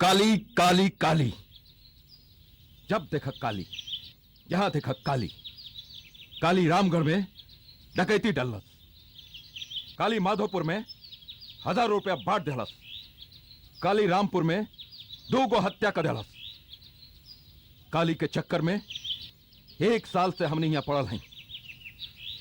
काली काली काली, जब देखा काली, यहां देखा काली। काली रामगढ़ में डकैती डलस, काली माधोपुर में 1000 रुपया बांट दिलस, काली रामपुर में 2 गो हत्या कर दिलस। काली के चक्कर में 1 साल से हमने यहां पड़ल हैं,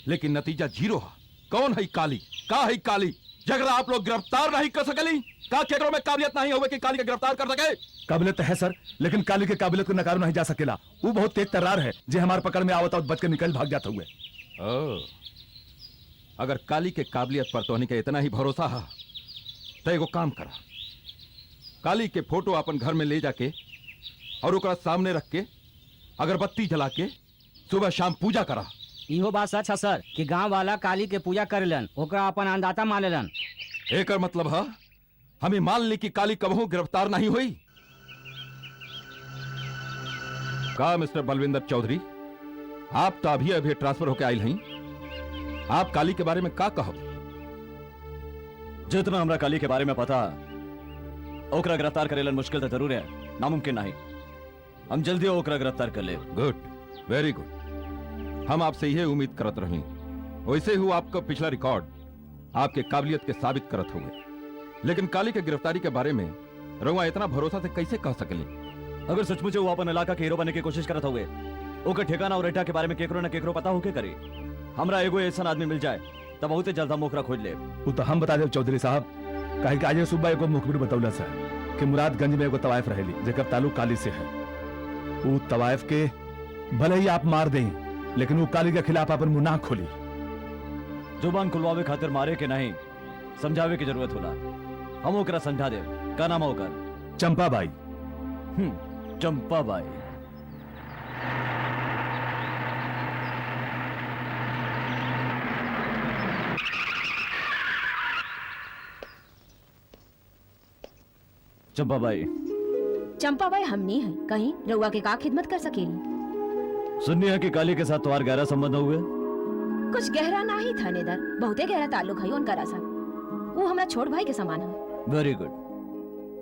लेकिन नतीजा 0 है। कौन है काली? का है काली? जगरा आप लोग गिरफ्तार नहीं कर सकली? का केकरो में काबिलियत नहीं होवे कि काली के गिरफ्तार कर सके? काबिलियत है सर, लेकिन काली के काबिलियत को नकारो नहीं जा सकेला। वो बहुत तेज तर्रार है, जे हमारे पकड़ में आवता बच के निकल भाग जाता हुए। अगर काली के काबिलियत पर तोहनी के इतना ही भरोसा है तो एगो काम करा, काली के फोटो अपन घर में ले जाके और ओकरा सामने रख के अगरबत्ती जला के सुबह शाम पूजा करा। इहो बात सच है सर कि गांव वाला काली के पूजा करेलन, ओकरा अपन अन्नदाता मानेलन। एकर मतलब है हमें मान ली कि काली कबहू गिरफ्तार नहीं हुई। का मिस्टर बलविंदर चौधरी, आप तो अभी अभी ट्रांसफर होके आयल हैं, आप काली के बारे में का कहो? जितना हमरा काली के बारे में पता, ओकरा गिरफ्तार करेलन मुश्किल तो जरूर है, नामुमकिन नहीं। हम जल्दी ओकरा गिरफ्तार कर ले। Good, very good. हम आपसे यह उम्मीद करत रही, वैसे ही आपका पिछला रिकॉर्ड आपके काबिलियत के साबित करत हुए, लेकिन काली के गिरफ्तारी के बारे में रउआ इतना भरोसा से कैसे कह सकली? अगर सचमुच वो अपन इलाका के हीरो बनने की कोशिश करत हुए, ओकर ठिकाना और रेटा के बारे में केकरो न केकरो पता होके करे। हमरा एगो ऐसा आदमी मिल जाए तब बहुत जल्द हम ओकरा खोज ले। वो तो हम बता दे चौधरी साहब, काहे कि आज सुबह एगो मुखबिर बतौला सर कि मुरादगंज में एगो तवायफ रहेली जेकर ताल्लुक काली से है। वो तवायफ के भले ही आप मार दें, लेकिन वो काली के खिलाफ अपन मुंह ना खोली। जुबान खुलवावे खातिर मारे के नहीं, समझावे की जरूरत होला। हम ओकरा समझा दे। का नाम होकर? चंपाबाई। चंपाबाई। चंपाबाई। चंपाबाई हमनी है, कहीं रउआ के का खिदमत कर सकेली? सुननी है कि काली के साथ तुम्हारा गहरा संबंध हुए। कुछ गहरा ना ही थानेदार, बहुते गहरा ताल्लुक है उनका साथ। वो हमरा छोट भाई के समान है। Very good.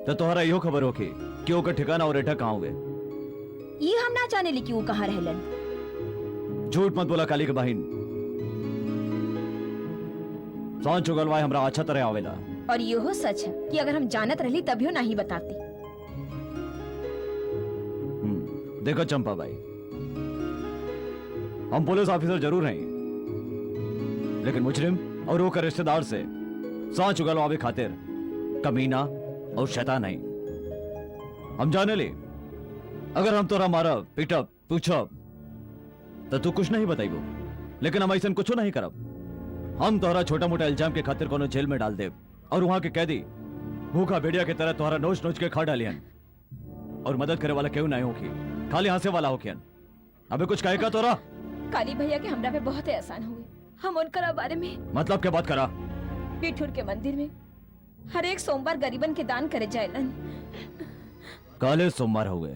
तो तुम्हारा यो खबर होगी कि ओकर ठिकाना और रेठा कहाँ हुए? ये हम ना जाने ली कि वो कहाँ रहलन। झूठ मत बोला काली के बहिन। सांच चुगलवाए हमरा अच्छा तरह आवेला। और यो सच है कि अगर हम जानत रहली तभियो नहीं बताती। देखो चंपाबाई, हम पुलिस ऑफिसर जरूर हैं, लेकिन मुजरिम और ओकर रिश्तेदार से सांच उगलवावे खातिर कमीना और शैतान नहीं। हम जाने ले, अगर हम तोरा मारब, पीटब, पूछब तो तू कुछ नहीं बताइबो, लेकिन हम ऐसा कुछ नहीं करब। हम तोहरा छोटा मोटा इल्जाम के खातिर कोनो जेल में डाल देब और वहां के कैदी भूखा भेड़िया की तरह तोहरा नोच नोच के खा डालियन, और मदद करे वाला क्यों नहीं होगी, खाली हंसे वाला होकियन। अबे कुछ कहेगा तोरा? काली भैया के हमरा पे बहुत एहसान हुए। हम उनका बारे में मतलब क्या बात करा? पीठुर के मंदिर में हर एक सोमवार गरीबन के दान करे जाएलन। काले सोमवार हुए।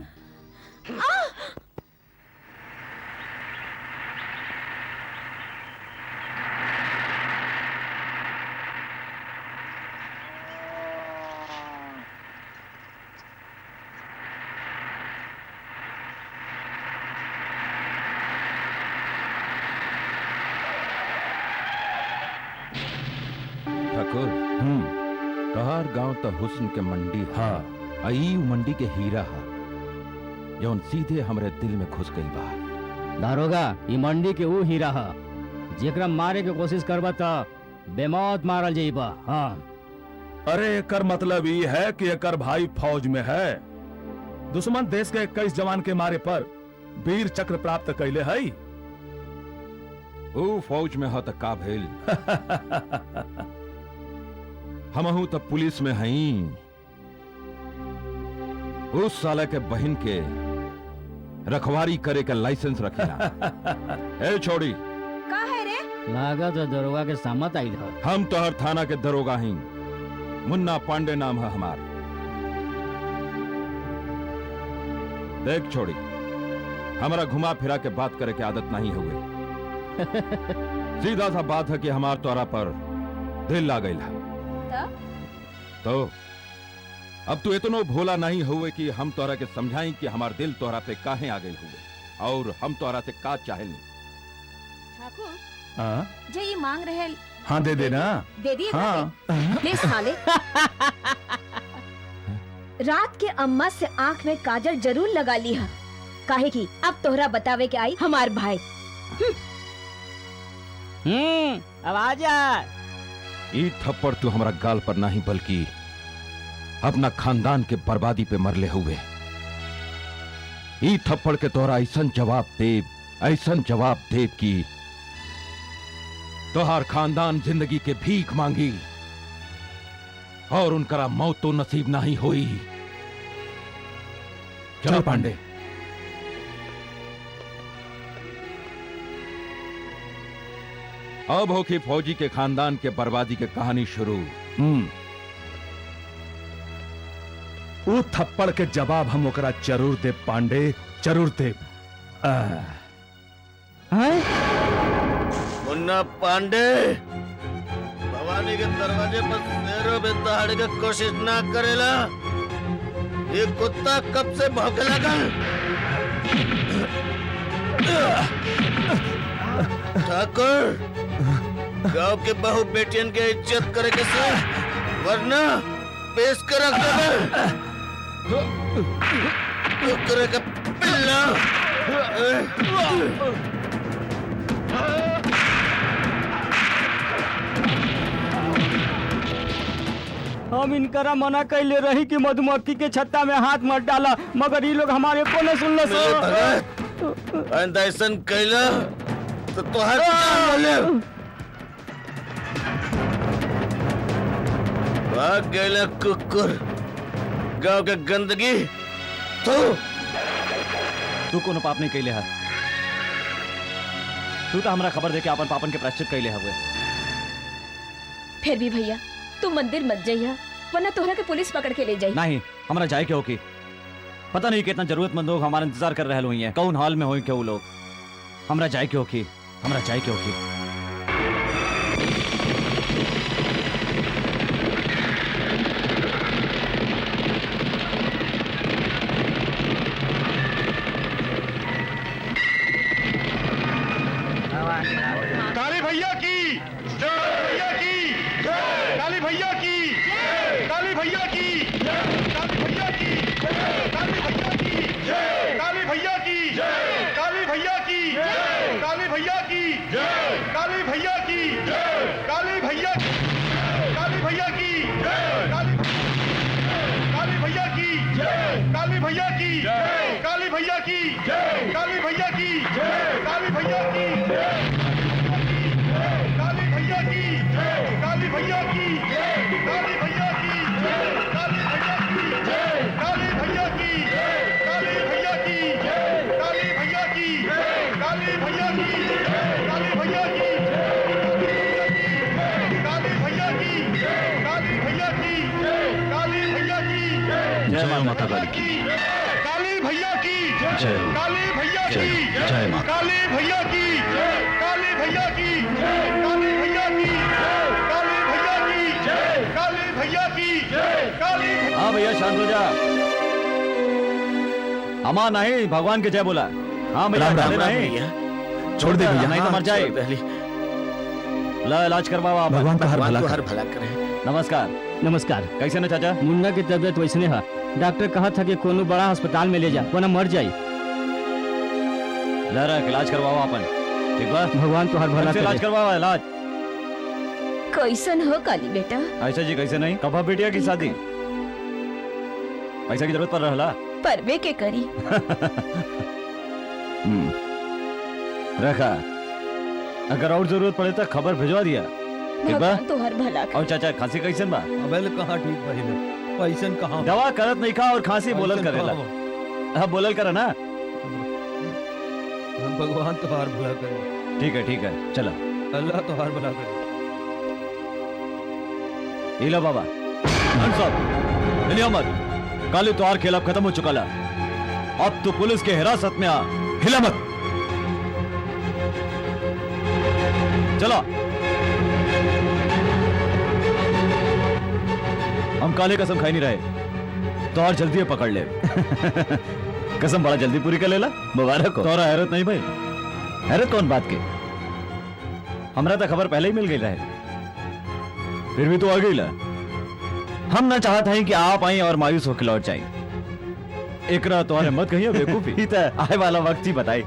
ठाकुर, तोहार गांव तो हुस्न के मंडी। हाँ, आई मंडी के हीरा हा जौन सीधे हमरे दिल में घुस गई बा। दारोगा, ई मंडी के वो हीरा है जेकरा मारे के कोशिश करबा त बेमौत मारल जाइबा। हाँ। अरे एकर मतलब ये है कि एकर भाई फौज में है। दुश्मन देश के 21 जवान के मारे पर वीर चक्र प्राप्त कैले है। वो फौज में हो तो का भेल? हमहू तो पुलिस में हई। उस साला के बहन के रखवारी करे का लाइसेंस रखेला। ए छोड़ी, का है रे? लागत दरोगा के सामत आई था। हम तो हर थाना के दरोगा ही। मुन्ना पांडे नाम है हमार। देख छोड़ी, हमारा घुमा फिरा के बात करे के आदत नहीं हुई। सीधा सा बात है कि हमार तोरा पर दिल ला गई। तो अब तू इतनो भोला नहीं हुए कि हम तोरा के समझाई कि हमार दिल तोरा पे काहे आ गए हुए और हम तोरा से का चाहेल। ठाकुर हाँ जे ये मांग रहे हाँ दे देना। दे दिए हाँ ले साले। रात के अम्मा से आंख में काजल जरूर लगा ली है, काहे की अब तोहरा बतावे के आई हमार भाई। अब आ जा। ई थप्पड़ तू हमारा गाल पर नहीं बल्कि अपना खानदान के बर्बादी पे मरले हुए। ई थप्पड़ के तोरा ऐसन जवाब दे कि तोहार खानदान जिंदगी के भीख मांगी और उनकरा मौत तो नसीब नहीं हुई। चलो पांडे। अब हो कि फौजी के खानदान के बर्बादी के कहानी शुरू। वो थप्पड़ के जवाब हम ओकरा जरूर दे पांडे, जरूर दे। मुन्ना पांडे भवानी के दरवाजे पर शेरों पे दहाड़े की कोशिश ना करेला। ये कुत्ता कब से भौंके लगा। ठाकुर गांव के बहू बेटियन के इज्जत करे के से वरना पेश कर रख देवे। तो करे का पिल्ला। हम इनकरा मना कैले रही कि मधुमक्खी के छत्ता में हाथ मत डाला, मगर ये लोग हमारे को न सुन भगत आइंदा ऐसन कैला तो तोहर जान ले। भाग गैला कुकुर गांव के गंदगी। तू कोनो पाप नहीं कैले है। तू तो हमरा खबर दे के अपन पापन के प्रायश्चित कैले हवे। फिर भी भैया तू मंदिर मत जाइया, वरना तोहरा के पुलिस पकड़ के ले जाई। नहीं हमरा जाए के होकी। पता नहीं कितना जरूरतमंद लोग हमारा इंतजार कर रहे हुई हैं। कौन हाल में हुई के वो लोग। हमरा जाए के होकी, हमरा जाए के होकी। काली भैया की भैया की काली भैया की काली भैया की काली भैया की काली भैया की काली भैया की काली भैया की काली भैया की काली भैया की काली भैया काली भैया की काली भैया की काली भैया की काली भैया की काली भैया की काली भैया की काली भैया की काली भैया की काली भैया की काली भैया की काली भैया की काली भैया की काली भैया की काली भैया की काली भैया की काली भैया की काली भैया की काली भैया की जय माता काली की। काली भैया की जय। काली भैया की जय माता। काली भैया की काली भैया की काली भैया की काली भैया की काली भैया की काली। हाँ भैया शांत हो जा। अमा नहीं भगवान के जय बोला। हाँ भैया राम, राम, डरे राम नहीं। छोड़ दे भैया। नहीं तो मर जाए। ला इलाज करवावा आप। भगवान का हर भला हर करे। भला करे। नमस्कार। नमस्कार। कैसे न चाचा? मुन्ना की तबीयत वैसने है। डॉक्टर कहा था कि कोनो बड़ा अस्पताल में ले जा, वरना मर जाई। ला रहा इलाज करवावा अपन। ठीक बा? भगवान तो हर भला कैसे इलाज करे। करवावा इलाज? कैसन हो काली बेटा? ऐसा जी कैसे नहीं? कब है बेटिया की शादी? पैसा की जरूरत पड़ रहा। परवे के करी। रखा। अगर और जरूरत पड़े तो खबर भिजवा दिया। ठीक बा? भगवान तो हर भला करे। और चाचा खांसी कैसन बा? अबेल कहाँ ठीक भइल पैसन कहाँ दवा करत नहीं खा और खांसी बोलल पैसन करेला। कहाँ हाँ बोलल करे ना। भगवान तोहार भला करे। ठीक है चलो। अल्लाह तोहार भला करे। लो बाबा साहब हिलिया मत। काली तोहार खेल अब खत्म हो चुका ला। अब तू पुलिस के हिरासत में आ। हिला मत। चलो हम काले कसम खाई नहीं रहे। तो और जल्दी पकड़ ले। कसम बड़ा जल्दी पूरी कर लेला, मुबारक हो। तोरा हैरत नहीं भाई? हैरत कौन बात के? हमरा तो खबर पहले ही मिल गई रहे, फिर भी तो आ गई ला। हम ना चाहत हैं कि आप आई और मायूस होकर लौट जाए। एकरा तो मत कहिए बेवकूफी, आए वाला वक्त ही बताई।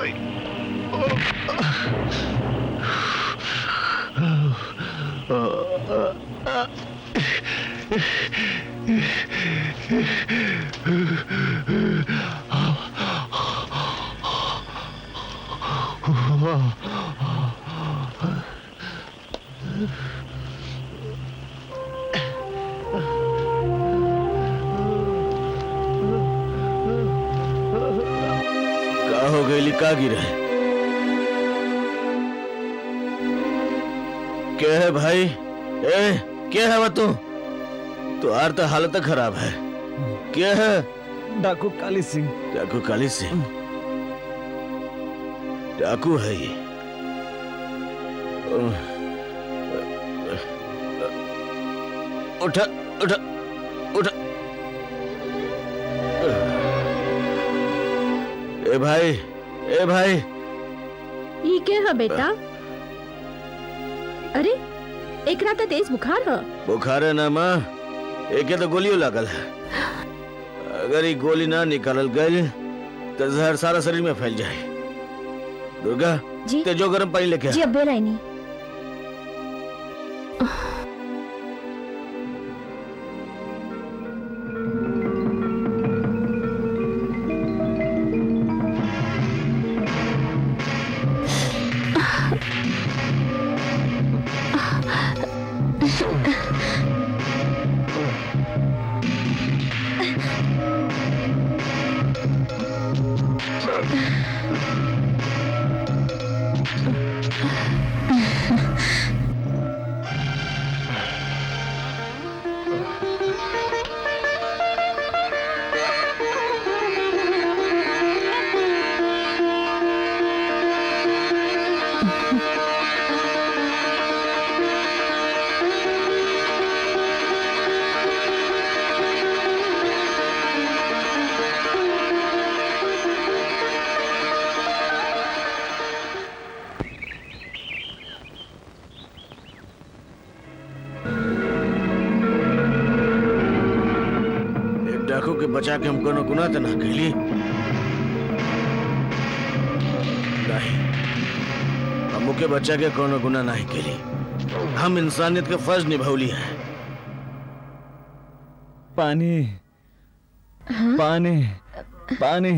भाई। का हो गई, का गिरे? क्या है भाई? क्या है वो तो आर तो हालत खराब है। क्या है? डाकू काली सिंह। डाकू काली सिंह? डाकू है ये? उठा उठा उठा। ए भाई, ए भाई। ये क्या है बेटा? अरे एकरा तो तेज बुखार है। बुखार है ना माँ, एक तो गोलियों लागल है। अगर ये गोली ना निकालल गई तो जहर सारा शरीर में फैल जाए। दुर्गा जी ते जो गर्म पानी लेके आ। जी अब्बे रानी। डाकू के बचा के हम कोनो गुनाह तो ना कैली। नहीं, हम के बचा के कोनो गुनाह नहीं कैली। हम इंसानियत के फर्ज निभावली है। पानी पानी पानी।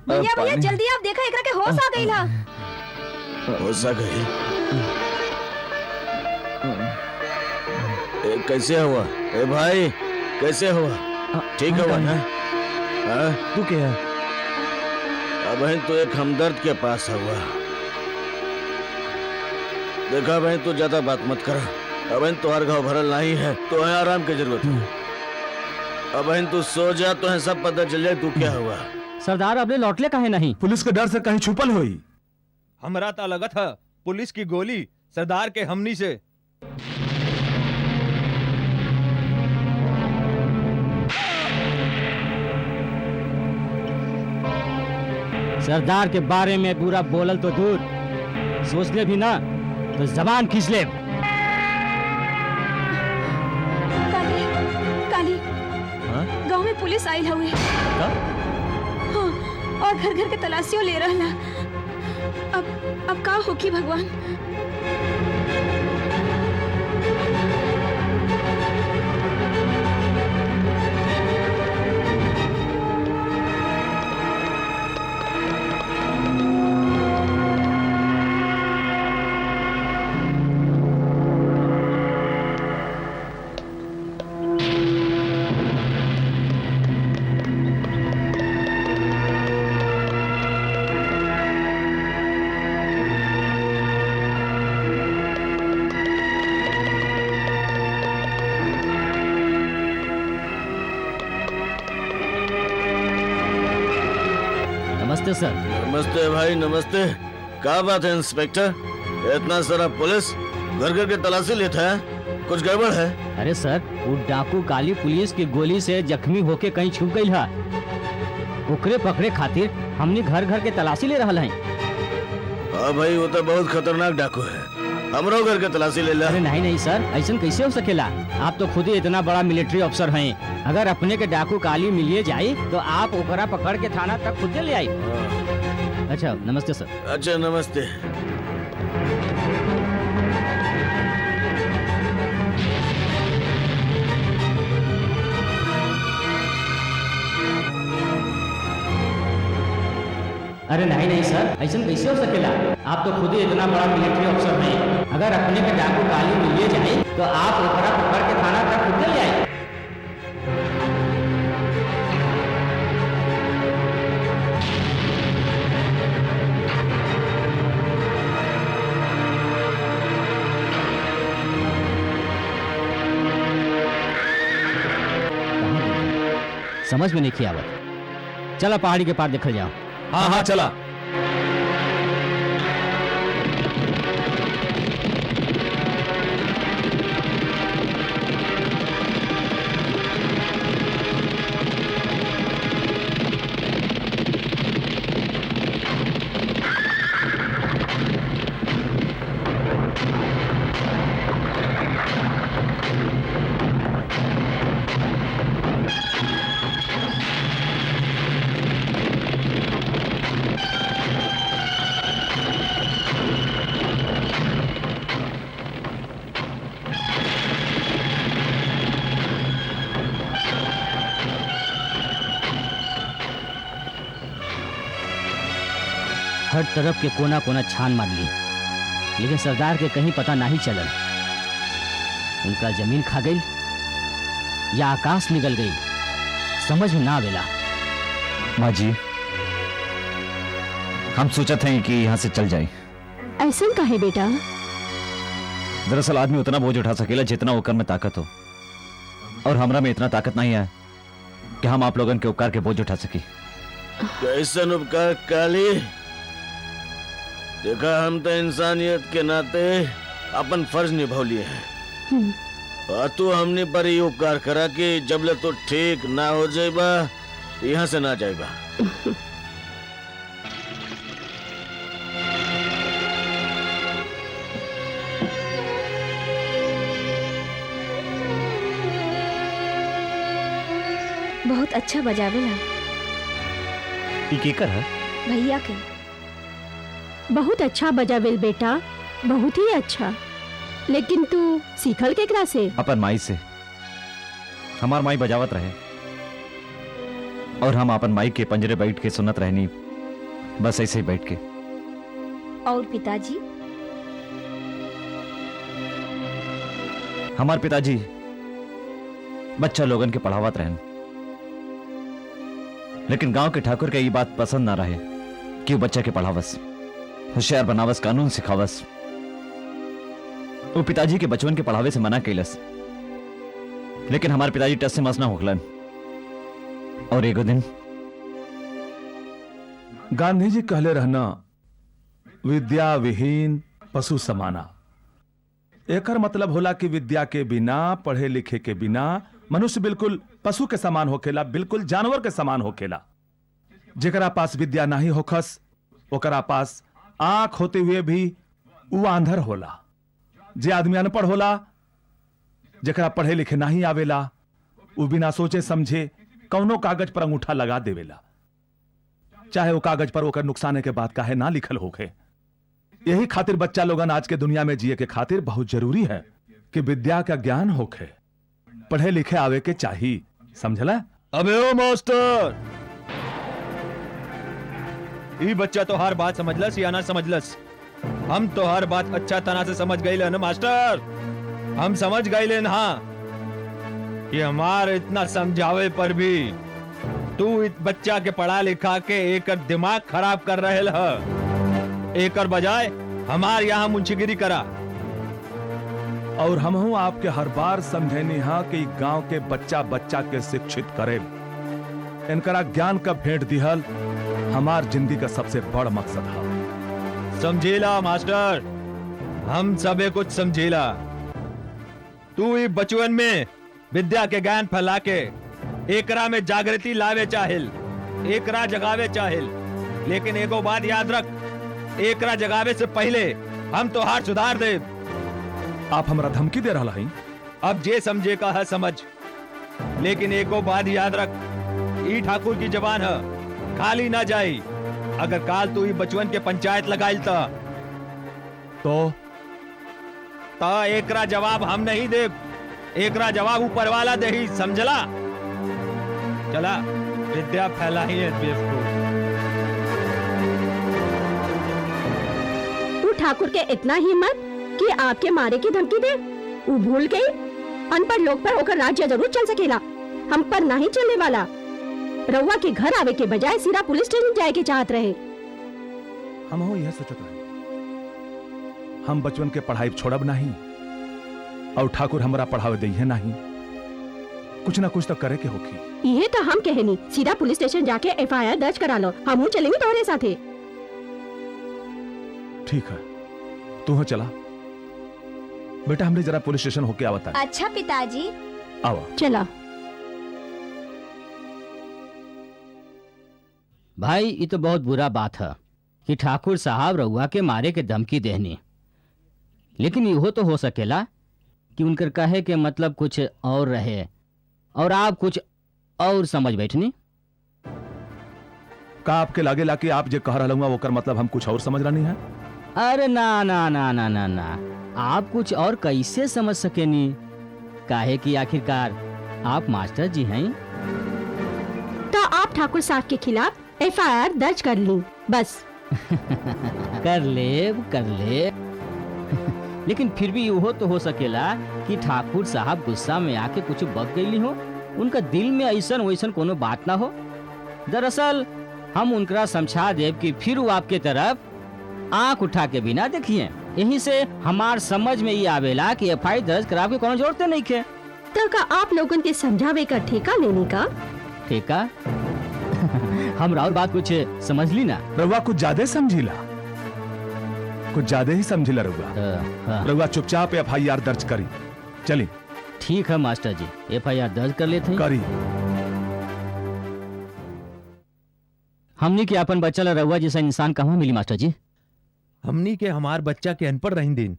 भैया भैया जल्दी आप देखा एकरा के होश आ गई ला। होश आ गई? कैसे हुआ? ए भाई कैसे हुआ? ठीक हुआ ना? हाँ? तू क्या? अब बहन तो एक हमदर्द के पास हुआ। देखा बहन तू ज्यादा बात मत कर। अब बहन तुम्हारा घाव भरल नहीं है तो है आराम की जरूरत है। अब बहन तू सो जा तो है सब पता चल जाए तू क्या हुआ। सरदार अपने लौटले काहे नहीं? पुलिस के डर से कहीं छुपल हुई। हमरा ता लगत है पुलिस की गोली सरदार के हमनी से। सरदार के बारे में पूरा बोलल तो दूर, सोच ले भी ना तो जबान खींच ले। काली काली गांव में पुलिस आई हुई। हाँ, और घर घर के तलाशियों ले रहा। अब का होगी भगवान? नमस्ते सर। नमस्ते भाई नमस्ते। क्या बात है इंस्पेक्टर, इतना सारा पुलिस घर घर के तलाशी लेता है, कुछ गड़बड़ है? अरे सर वो डाकू काली पुलिस की गोली से जख्मी होके कहीं छुप गई है। ओकरे पकड़े खातिर हमने घर घर के तलाशी ले रहा है। हाँ भाई वो तो बहुत खतरनाक डाकू है। हमरो घर के तलाशी ले ला। अरे नहीं नहीं सर, ऐसा कैसे हो सकेला? आप तो खुद ही इतना बड़ा मिलिट्री अफसर हैं। अगर अपने के डाकू काली मिलिए जाए तो आप ओकरा पकड़ के थाना तक खुद ले आई। अच्छा नमस्ते सर। अच्छा नमस्ते। अरे नहीं नहीं सर, ऐसा कैसे हो सकेला? आप तो खुद ही इतना बड़ा मिलिट्री अफसर हैं। अगर अपने के डाकू काली मिलिए जाए तो आप ओकरा पकड़ के थाना तक खुद ले आई। समझ में नहीं किया आवत। चला पहाड़ी के पार देखल जाओ। हाँ हाँ चला। हर तरफ के कोना कोना छान मार ली, लेकिन सरदार के कहीं पता नहीं चलल। उनका जमीन खा गई या आकाश निकल गई, समझ में ना आवेला। माँ जी, हम सोचा थे कि यहाँ से चल जाए। ऐसा काहे बेटा? दरअसल आदमी उतना बोझ उठा सकेला जितना ओकर में ताकत हो, और हमरा में इतना ताकत नहीं है कि हम आप लोगन के उपकार के बोझ उठा सकी। कैसन उपकार काली? देखा, हम तो इंसानियत के नाते अपन फर्ज निभौलिए हैं, और तू हमने पर ही उपकार करा कि जबले तो ठीक ना हो जाएगा यहाँ से ना जाएगा। बहुत अच्छा बजावेला। ये केकर है? भैया के। बहुत अच्छा बजावेल बेटा, बहुत ही अच्छा। लेकिन तू सीखल केकरा से? अपन माई से। हमार माई बजावत रहे और हम अपन माई के पंजरे बैठ के सुनत रहनी, बस ऐसे ही बैठ के। और पिताजी? हमार पिताजी बच्चा लोगन के पढ़ावत रहन, लेकिन गांव के ठाकुर के ये बात पसंद ना रहे कि वो बच्चा के पढ़ावस, होशियार बनावस, कानून सिखावस। वो पिताजी के बचपन के पढ़ावे से मना कैलस, लेकिन हमारे पिताजी टस से मस ना होखलन। और एगो दिन गांधी जी कहले रहना, विद्या विहीन पशु समाना। एकर मतलब होला कि विद्या के बिना, पढ़े लिखे के बिना मनुष्य बिल्कुल पशु के समान होखेला, बिल्कुल जानवर के समान होखेला। जेकरा पास विद्या नहीं होखस, ओकरा पास आंख होते हुए भी वो आंधर होला। जे आदमी अनपढ़ होला, जेकरा पढ़े लिखे नहीं आवेला, वो बिना सोचे समझे कौनो कागज पर अंगूठा लगा देवेला, चाहे वो कागज पर ओकर नुकसाने के बाद काहे ना लिखल होखे। यही खातिर बच्चा लोगन आज के दुनिया में जिए के खातिर बहुत जरूरी है कि विद्या का ज्ञान होखे, पढ़े लिखे आवे के चाहिए। समझला? अबे ओ मास्टर, ये बच्चा तो हर बात समझलस या ना समझलस? हम तो हर बात अच्छा तरह से समझ गए ना मास्टर। हम समझ गए ना कि हमारे इतना समझावे पर भी तू इस बच्चा के पढ़ा लिखा के एकर दिमाग खराब कर रहे है। एकर बजाय हमार यहाँ मुंशीगिरी करा। और हमहू आपके हर बार समझेनी हा कि गांव के बच्चा बच्चा के शिक्षित करे, इनकरा ज्ञान का भेंट दिहल हमार जिंदगी का सबसे बड़ मकसद है। समझेला मास्टर, हम सबे कुछ समझेला। तू ये बचपन में विद्या के ज्ञान फैला के एकरा में जागृति लावे चाहिल, एकरा जगावे चाहिल, लेकिन एगो बात याद रख, एकरा जगावे से पहले हम तो हार सुधार दे, आप हमरा धमकी दे रहा हैं? अब जे समझे का है समझ, लेकिन एको बात याद रख, ई ठाकुर की जबान है, खाली ना जाई। अगर काल तू ई बचवन के पंचायत लगाइल तो एकरा जवाब हम नहीं दे, एकरा जवाब ऊपर वाला दे ही, समझला? चला विद्या फैलाई है बेवकूफ। तू ठाकुर के इतना हिम्मत कि आपके मारे की धमकी दे? वो भूल गई अनपढ़ लोग पर होकर राज्य जरूर चल सकेला, हम पर नहीं चलने वाला। रउआ के घर आवे के बजाय सीधा पुलिस स्टेशन जाए के चाहत रहे। हम हो यह सोचत रहे हम बचपन के पढ़ाई छोड़ब नहीं और ठाकुर हमरा पढ़ावे दे नहीं, कुछ ना कुछ तो करे के होखी। ये तो हम कहनी, सीधा पुलिस स्टेशन जाके एफआईआर दर्ज करा लो, हम चलेंगे तुम्हारे साथे। ठीक है, तू हो चला बेटा, हमने जरा पुलिस स्टेशन होके आवता है। अच्छा पिताजी। आवा चला। भाई ये तो बहुत बुरा बात है कि ठाकुर साहब रउआ के मारे के धमकी देहनी, लेकिन यो तो हो सकेला कि उनकर कहे के मतलब कुछ और रहे और आप कुछ और समझ बैठनी। का आपके लागे ला कि आप जो कह रहा वो कर मतलब हम कुछ और समझ रही है? अरे ना ना ना ना ना ना, आप कुछ और कैसे समझ सकेनी? काहे कि आखिरकार आप मास्टर जी हैं। तो आप ठाकुर साहब के खिलाफ एफआईआर दर्ज कर ली बस। कर ले लेकिन फिर भी यो तो हो सकेला कि ठाकुर साहब गुस्सा में आके कुछ बक गई हो, उनका दिल में ऐसन वैसन कोनो बात ना हो। दरअसल हम उनकरा समझा देव कि फिर वो आपके तरफ आंख उठा के बिना देखिए। यही से हमार समझ में ये आवेला कि एफआईआर दर्ज करा के कोनो जरूरत नहीं के। तो का आप लोगों के समझावे का ठेका लेने का? ठेका? हम राहुल बात कुछ समझ ली ना? रउआ कुछ ज्यादा समझीला, कुछ ज्यादा ही समझीला रउआ। हाँ। रउआ चुपचाप एफआईआर दर्ज करी। चली। ठीक है मास्टर जी, एफआईआर दर्ज कर लेते हैं। करी। हमनी के अपन बच्चा ला रउआ जैसा इंसान कहाँ मिली मास्टर जी? हमनी के हमार बच्चा के अनपढ़ रही दिन,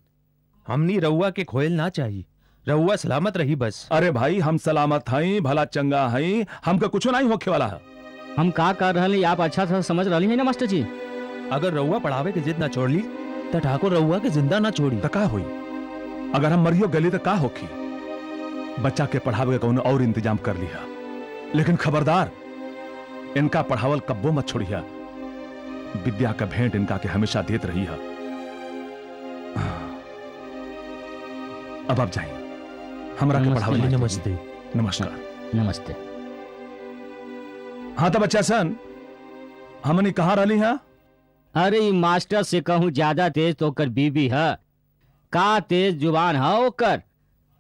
हमनी रउआ के खोयल ना चाहिए, रउआ सलामत रही बस। अरे भाई हम सलामत हई, भला चंगा हई, हमका कुछ नहीं होखे वाला है। हम का कर रहे आप अच्छा से समझ रही है ना मास्टर जी? अगर रउआ पढ़ावे के जिद ना छोड़ ली तो ठाकुर रउआ के जिंदा ना छोड़ी तो का हुई? अगर हम मरियो गली तो का होखी? बच्चा के पढ़ावे का और इंतजाम कर लिया, लेकिन खबरदार इनका पढ़ावल कब्बो मत छोड़िया। विद्या का भेंट इनका के हमेशा देत रही है। अब आप जाइए, हमरा के पढ़ावल। नमस्ते। नमस्कार। नमस्ते। हाँ तो बच्चा सन, हमने कहाँ रही है? अरे मास्टर से कहूँ ज्यादा तेज तो ओकर बीबी है, का तेज जुबान है ओकर।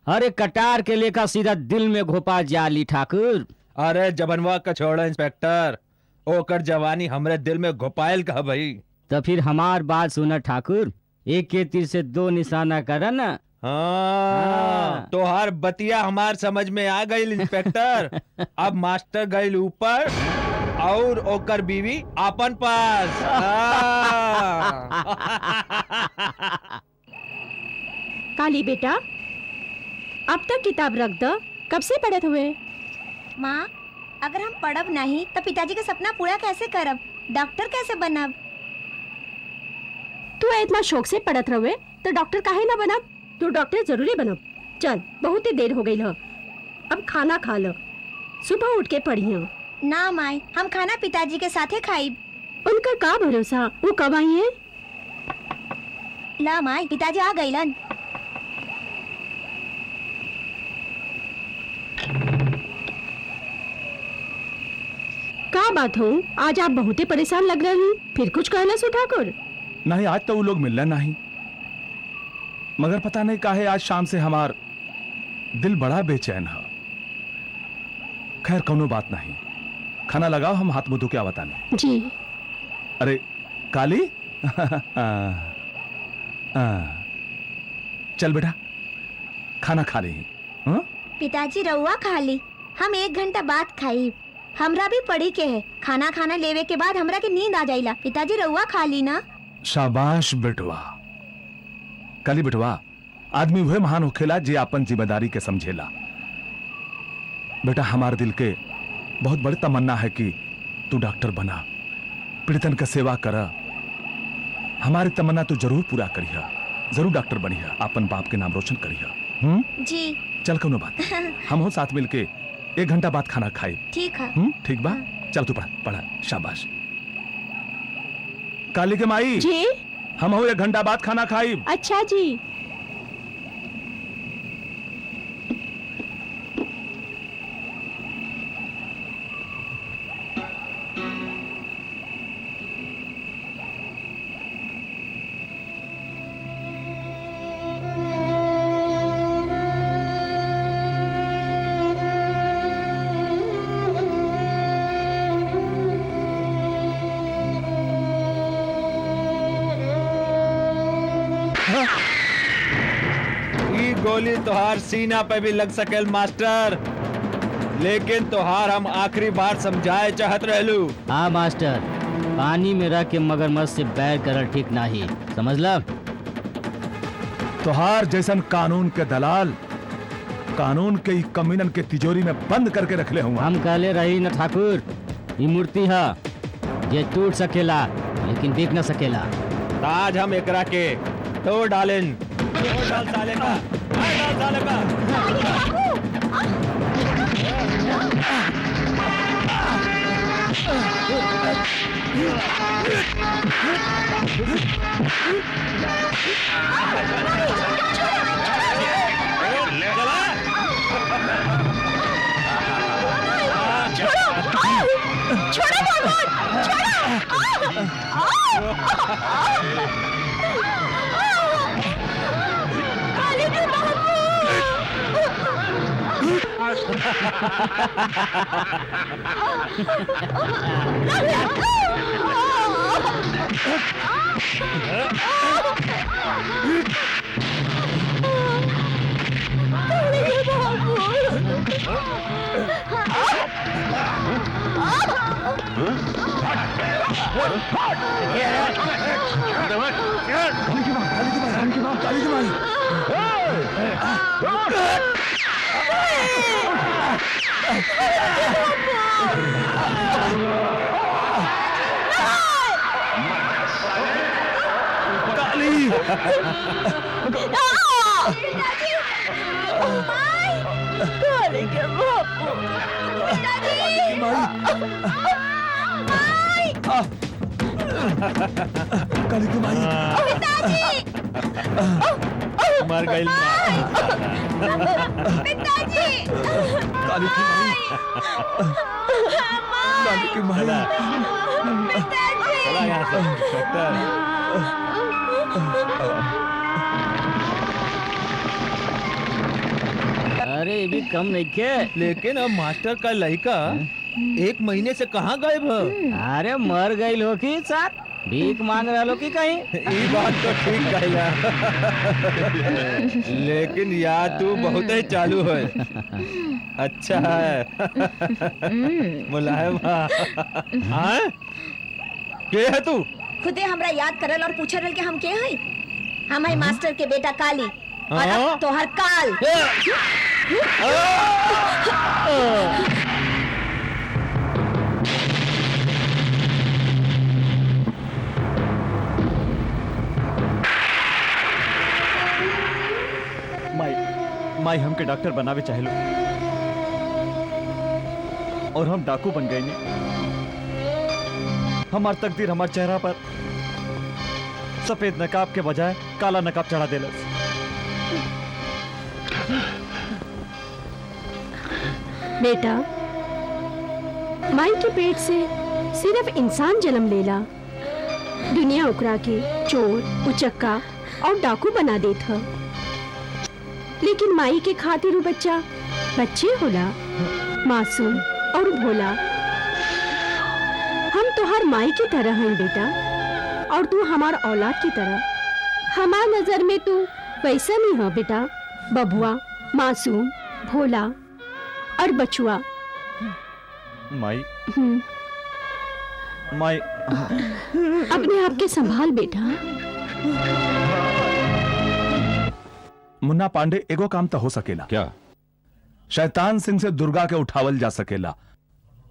अरे कटार के लेकर सीधा दिल में घोपा जाली ठाकुर। अरे जबनवा का छोड़ा इंस्पेक्टर, ओकर जवानी हमरे दिल में घोपायल का भाई। तो फिर हमार बात सुना ठाकुर, एक के तीर से दो निशाना कर ना। हाँ, तो हर बतिया हमार समझ में आ गई इंस्पेक्टर। अब मास्टर गई ऊपर और ओकर बीवी अपन पास। काली बेटा, अब तक किताब रख दो, कब से पढ़त हुए? माँ, अगर हम पढ़ब नहीं तो पिताजी का सपना पूरा कैसे करब? डॉक्टर कैसे बनब? तू इतना शौक से पढ़त रहे तो डॉक्टर काहे ना बनब? तू डॉक्टर जरूरी बनब। चल, बहुत ही देर हो गई है, अब खाना खा लो, सुबह उठ के पढ़ियो। ना माई, हम खाना पिताजी के साथे खाइब। उनका का भरोसा, वो कब आई है? ला माई, पिताजी आ गईलन। का बात हो, आज आप बहुत ही परेशान लग रही, फिर कुछ कहना सु ठाकुर? नहीं, आज तो वो लोग मिलना नहीं, मगर पता नहीं काहे आज शाम से हमार दिल बड़ा बेचैन है। खैर कोनो बात नहीं, खाना लगाओ, हम हाथ मुंह धो के आवताने। जी। अरे काली, चल बेटा खाना खा रही। पिताजी रउआ खा ली, हम 1 घंटा बाद खाई। हमरा भी पढ़ी के है, खाना खाना लेवे के बाद हमरा के नींद आ जाइला। पिताजी रउआ खा ली ना। शाबाश बेटवा। काली बेटवा, आदमी वह महान होखेला जे अपन जिम्मेदारी के समझेला। बेटा हमारे दिल के बहुत बड़ी तमन्ना है कि तू डॉक्टर बना, पीड़ितन का सेवा करा। हमारी तमन्ना तू जरूर पूरा करिया, जरूर डॉक्टर बनिया, अपन बाप के नाम रोशन करिया। जी चल कौनो बात हम हो साथ मिलके 1 घंटा बाद खाना खाई। ठीक है। ठीक बा, चल तू पढ़ पढ़, शाबाश। काली के माई जी हम हो 1 घंटा बाद खाना खाई। अच्छा जी। ई गोली तोहार सीना पे भी लग सकेल मास्टर, लेकिन तोहार हम आखिरी बार समझाए चाहत रहलू। हाँ मास्टर, पानी में रह के मगरमच्छ से बैर करल ठीक नहीं, समझला? तोहार जैसन कानून के दलाल कानून के कमीनन के तिजोरी में बंद करके रखले हुआ। हम कहले रही न ठाकुर, ये मूर्ति है ये टूट सकेला लेकिन बिक न सकेला। आज हम एकरा के तोड़ डालें। तोड़ डाल साले का, मार डाल साले का। छोड़ो भगवान, काली के काली की माई मर गई। पिताजी काली की माई काली की माई चला यहाँ से डॉक्टर। अरे ये भी कम नहीं के। लेकिन अब मास्टर का लड़का 1 महीने से कहाँ गायब है? अरे मर गई हो कि साथ भीख मांग रहा लो कि कहीं। ये बात तो ठीक कहला, लेकिन याद तू बहुत ही चालू है। अच्छा है मुलायम। हाँ के है तू? खुदे हमरा याद करल और पूछ रहे कि हम के हई। हम हई मास्टर के बेटा काली और अब तोहर काल। माई हमके डॉक्टर बनावे चाहेलो और हम डाकू बन गए ने। हमार तकदीर हमार चेहरा पर सफेद नकाब के बजाय काला नकाब चढ़ा देलस। बेटा माई के पेट से सिर्फ इंसान जन्म लेला, दुनिया ओकरा के चोर, उचक्का और डाकू बना देत ह। लेकिन माई के खातिर बच्चा बच्चे होला, मासूम और भोला। हम तोहार माई की तरह हैं बेटा, और तू हमार औलाद की तरह। हमार नजर में तू वैसा नहीं है बेटा, बबुआ, मासूम, भोला और बचुआ। माई हम्म, माई अपने आप के संभाल बेटा। मुन्ना पांडे एगो काम तो हो सकेला। क्या? शैतान सिंह से दुर्गा के उठावल जा सकेला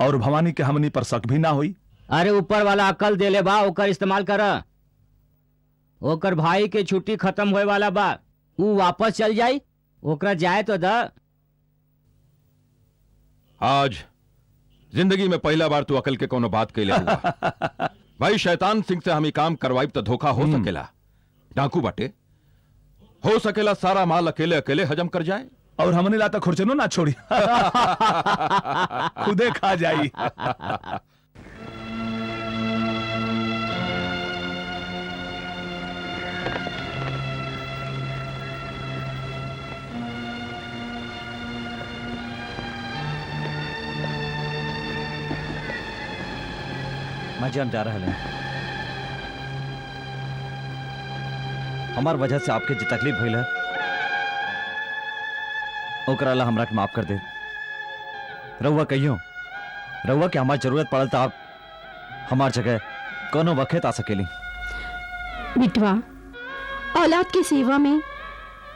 और भवानी के हमनी पर शक भी ना हुई। अरे ऊपर वाला अकल देले बा, ओकर इस्तेमाल कर। ओकर भाई के छुट्टी खत्म होए वाला बा, ऊ वापस चल जाई, ओकरा जाए तो द। आज जिंदगी में पहला बार तू अकल के कोनो बात कैले हुआ। भाई शैतान सिंह से हम ही काम करवाई तो धोखा हो सकेला। डाकू बाटे, हो सकेला सारा माल अकेले अकेले हजम कर जाए और हमने लाता खुरचनो ना छोड़ी। खुदे खा जाई। माजी हम जा रहे हैं। हमार वजह से आपके जो तकलीफ भइल है ओकरा ला हमरा के माफ कर दे। रउआ कहियो रउआ के हमार जरूरत पड़ल तो आप हमार जगह कोनो वक्त आ सकेली। बिटवा, औलाद की सेवा में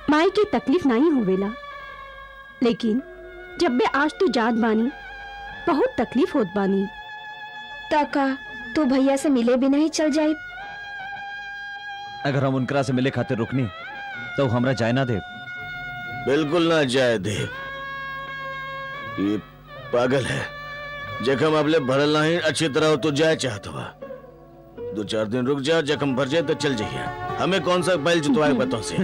माई की तकलीफ नहीं होवेला, लेकिन जब बे आज तू जात बानी बहुत तकलीफ होत बानी। ताका तू भैया से मिले बिना ही चल जाए। अगर हम उनकरा से मिले खातिर रुकनी तो हमरा जाए ना दे। बिल्कुल ना जाए दे। ये पागल है। जखम अबले भरल नहीं अच्छी तरह तो जाए चाहत हुआ। 2-4 दिन रुक जा, जखम भर जाए तो चल जाइए। हमें कौन सा बैल जुतवाए बताओ से।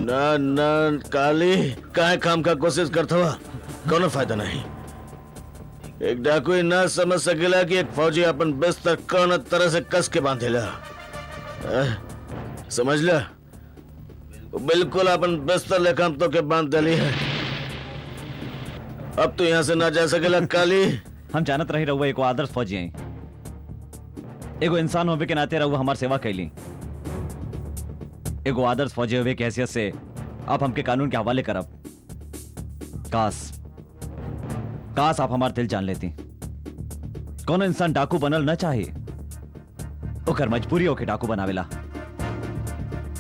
ना ना काली काहे काम का कोशिश करता हुआ कोनो फायदा नहीं। एक डाकू ही ना समझ सकेला कि एक फौजी अपन बिस्तर कौन तरह से कस के बांधेला। समझ ला, बिल्कुल अपन बिस्तर लेकर हम तो के बांध दली है। अब तो यहाँ से ना जा सकेला काली। हम जानत रही रहुआ एगो आदर्श फौजी हैं, एगो इंसान होवे के नाते रहुआ हमार सेवा कैली। एगो आदर्श फौजी होवे के हैसियत से आप हमके कानून के हवाले करब। काश आप हमार दिल जान लेती। कौन इंसान डाकू बनल न चाहे, ओकर मजबूरी होके डाकू बनावेला।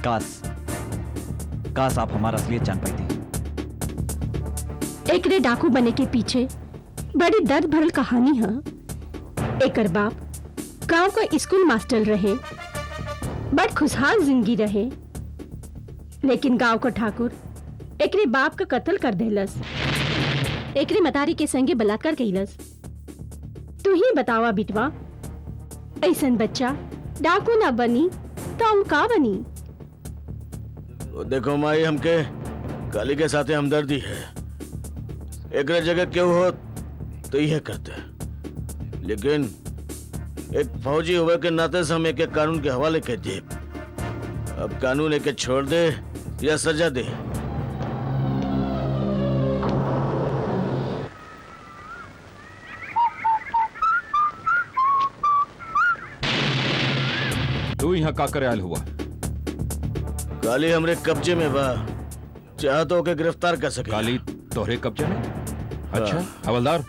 काश आप हमारा असलियत जान पाती। एकरे डाकू बने के पीछे बड़ी दर्द भरल कहानी है। एकर बाप गांव का स्कूल मास्टर रहे, बड़ खुशहाल जिंदगी रहे, लेकिन गांव का ठाकुर एकरे बाप का कत्ल कर देलस। एकरे मतारी के संगे बलात्कार कइलस। तू ही बतावा बिटवा, ऐसन बच्चा डाकू ना बनी तो हम का बनी? देखो माई, हमके काली के साथे हमदर्दी है। एक जगह क्यों हो तो यह करते, लेकिन एक फौजी हुए के नाते से हम एक कानून के हवाले कर दिए। अब कानून एक छोड़ दे या सजा दे। तू यहाँ का करे आयल हुआ? काली हमरे कब्जे में बा, चाह तो के गिरफ्तार कर सके। काली तोहरे कब्जे में? अच्छा हवलदार,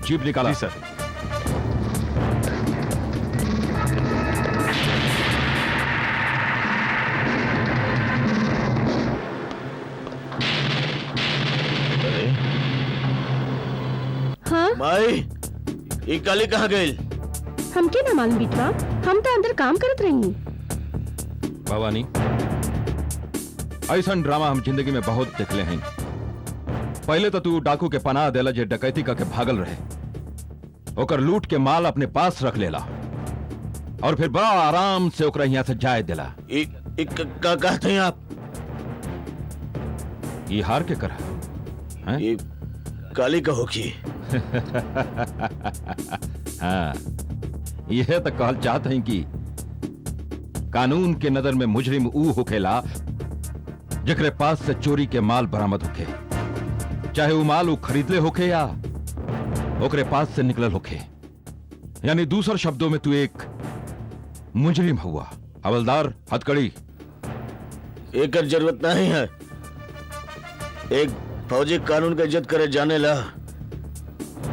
जीप निकाला। जी सर। हाँ, माई ये काली कहाँ गई? हमके ना मालूम बिटवा, हम तो अंदर काम करत रही। भवानी, ऐसा ड्रामा हम जिंदगी में बहुत देखले हैं। पहले तो तू डाकू के पनाह देला जे डकैती करके भागल रहे, ओकर लूट के माल अपने पास रख लेला और फिर बड़ा आराम से ओकरा यहाँ से जाए देला। का कहते हैं आप? ये हार के करा हैं? ये काली का होगी। हाँ, यह तो कहल चाहते हैं कि कानून के नजर में मुजरिम ऊ होखेला जकरे पास से चोरी के माल बरामद होखे, चाहे वो माल वो खरीदले होखे या ओकरे पास से निकलल होखे। यानी दूसरे शब्दों में तू एक मुजरिम हुआ। हवलदार हथकड़ी। एक जरूरत नहीं है। एक फौजी कानून का इज्जत करे जाने ला।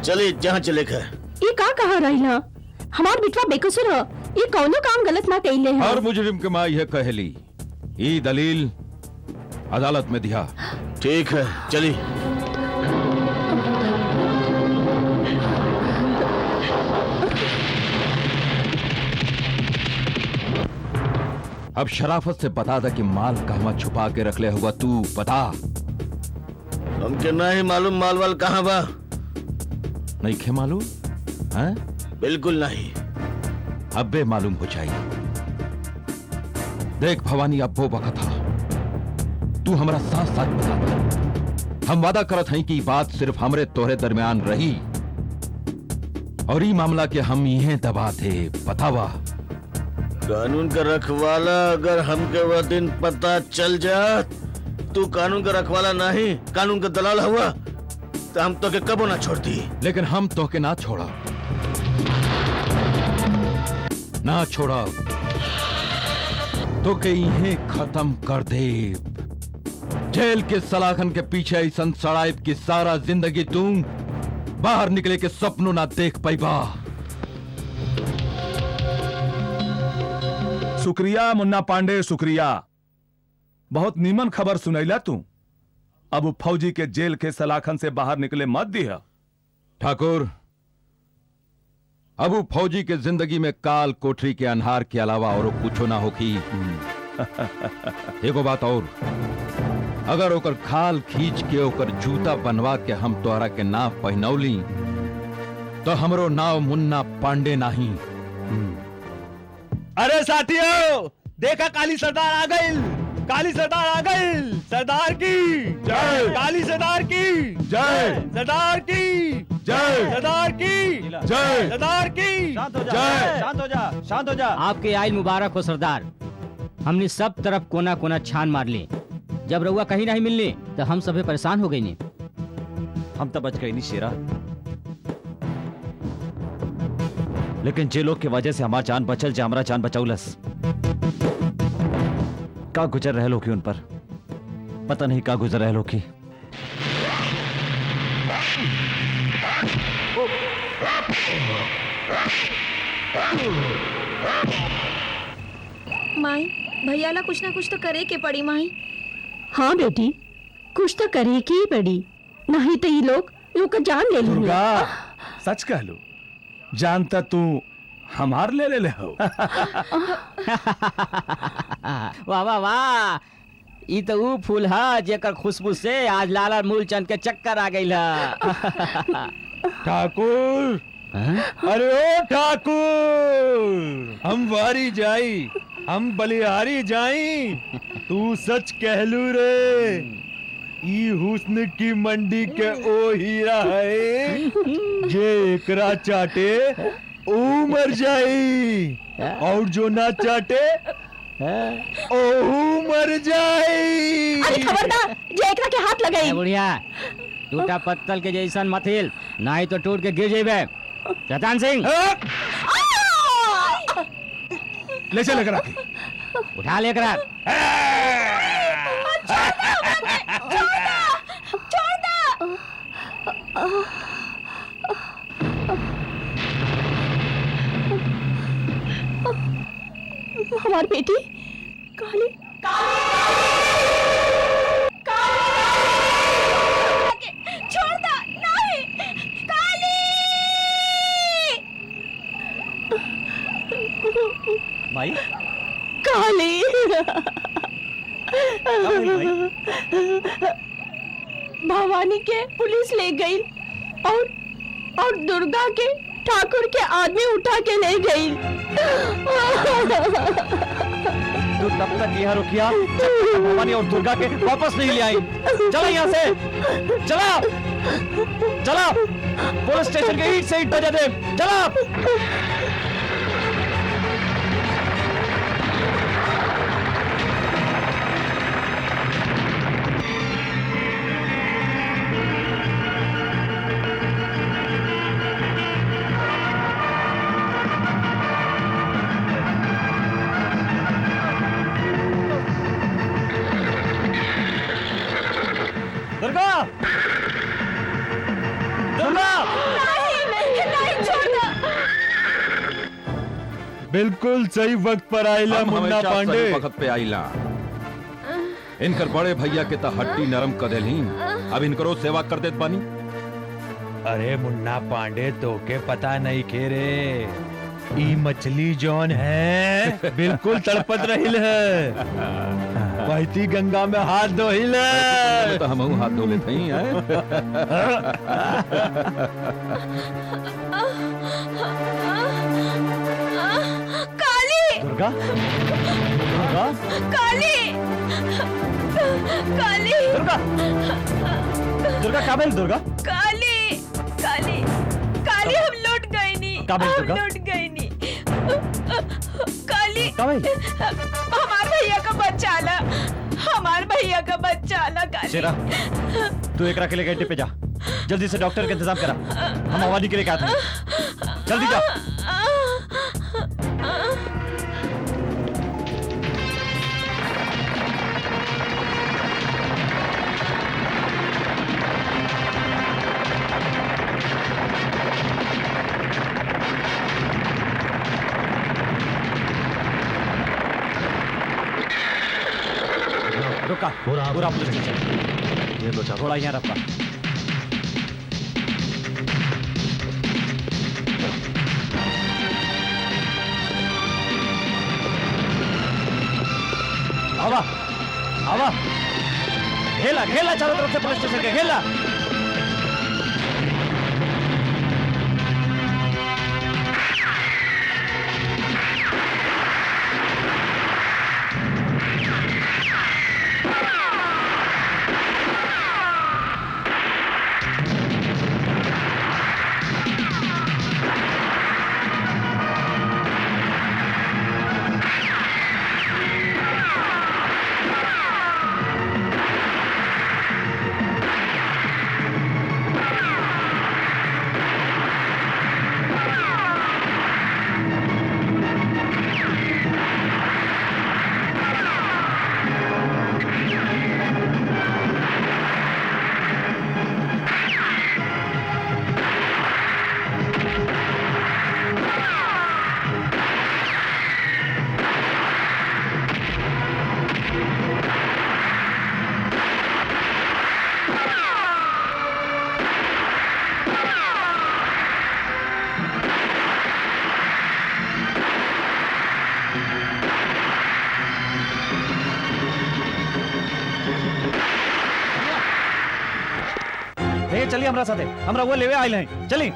चलिए जहाँ चले गए। ये का कहा रही हमार बिटवा बेकसूर है, ये कौनो काम गलत ना कइले है। हर मुजरिम के माँ यह कहली। ई दलील अदालत में दिया। ठीक है चलिए। अब शराफत से बता दा कि माल कहवा छुपा के रख ले होगा। तू बता। हमके नहीं मालूम माल वाल कहाँ बा। नहीं खे मालूम हैं? बिल्कुल नहीं। अब्बे मालूम हो जाए। देख भवानी, अब वो वक्त था तू हमारा साथ साथ बता दे। हम वादा करत हैं कि बात सिर्फ हमरे तोहरे दरमियान रही और ये मामला के हम यहीं दबा दे। बतावा। कानून का रखवाला अगर हमके वह दिन पता चल जात तू कानून का रखवाला नहीं कानून का दलाल हुआ तो हम तो के कबो ना छोड़ती। लेकिन हम तो के ना छोड़ा, ना छोड़ा तो के इन्हें खत्म कर दे। जेल के सलाखन के पीछे ऐसा सड़ाइब की सारा जिंदगी तू बाहर निकले के सपनों ना देख पाइबा। शुक्रिया मुन्ना पांडे, शुक्रिया। बहुत नीमन खबर सुनैला तू। अब वो फौजी के जेल के सलाखन से बाहर निकले मत दिया। ठाकुर, अब वो फौजी के जिंदगी में काल कोठरी के अनहार के अलावा और कुछ ना होगी। एगो बात और, अगर ओकर खाल खींच के ओकर जूता बनवा के हम तोहरा के नाव पहनौली तो हमरो नाव मुन्ना पांडे नहीं। अरे साथियों, देखा काली सरदार आ गई। काली सरदार आ गई। सरदार की जय। काली सरदार की जय। सरदार की जय। सरदार की जय। सरदार की। शांत हो जा, जय। शांत हो जा, शांत हो जा। आपके आयल मुबारक हो सरदार। हमने सब तरफ कोना कोना छान मार ली। जब रउआ कहीं नहीं मिलने तो हम सभी परेशान हो गई। हम तो बच गए नहीं शेरा, लेकिन जे लोग की वजह से हमारा जान बचल, जे हमारा जान बचाउलस, का गुजर रहे लोग की उन पर पता नहीं का गुजर रहे लोग की। माई, भैया ला कुछ ना कुछ तो करे के पड़ी माई। हाँ बेटी, कुछ तो करे की ही पड़ी, नहीं तो ये लोग का जान ले लेंगे। दुर्गा, सच कह लो, जानता तू हमार ले हो। वाह वाह वाह, ई तो ऊ फूल है जेकर खुशबू से आज लाला मूलचंद के चक्कर आ गई। ठाकुर, अरे ओ ठाकुर, हम वारी जाई, हम बलिहारी जाई। तू सच कहलू रे, ई हुस्न की मंडी के ओ हीरा है जे एकरा चाटे ओ मर जाई, और जो ना चाटे ओहू मर जाई। अरे खबरदार, जे एकरा के हाथ लगाई। बुढ़िया, टूटा पत्तल के जैसन मथिल, नहीं तो टूट के गिर जेबे। शैतान सिंह, ले चल लेकर आके। उठा लेकर आ। हमारी बेटी काली छोड़ दो, नहीं, काली। भाई काली भवानी के पुलिस ले गई और दुर्गा के ठाकुर के आदमी उठा के ले गई। तू तब तक यहाँ रुकिया जब तक भवानी और दुर्गा के वापस नहीं ले आई। चला यहाँ से, चला चला, पुलिस स्टेशन के ईंट से ईंट बजा दे। चला। बिल्कुल सही वक्त पर आइला हम मुन्ना हमेशा पांडे। सही वक्त पे आइला। इनकर बड़े भैया के त हड्डी नरम कर देली, अब इनकरो सेवा कर देत बानी। अरे मुन्ना पांडे तो के पता नहीं के रे, ई मछली जौन है बिल्कुल तड़पत रहिल है, बहती गंगा में हाथ धोहिल है। तो हम हाथ धो लेते ही हैं। काली दुर्गा, दुर्गा, काली काली दुर्गा, दुर्गा काबिल, दुर्गा काली काली काली हम लौट गए नहीं, काबिल हम दुर्गा? लौट गए नहीं। काली काबिल, हमार भैया का बच्चा ला, हमार भैया का बच्चा ला। काली शेरा, तू एकरा के लेके अड्डे पे जा, जल्दी से डॉक्टर का इंतजाम करा, हम आवादी के लेके आते हैं, जल्दी जा। रुका, पूरा पुलिस स्टेशन, ये तो थोड़ा यहाँ रखा। आवा, आवा, घेला, घेला चारों तरफ से पुलिस स्टेशन के, घेला। चलिए हमरा साथे, हमरा वो लेवे आइल हैं, चली।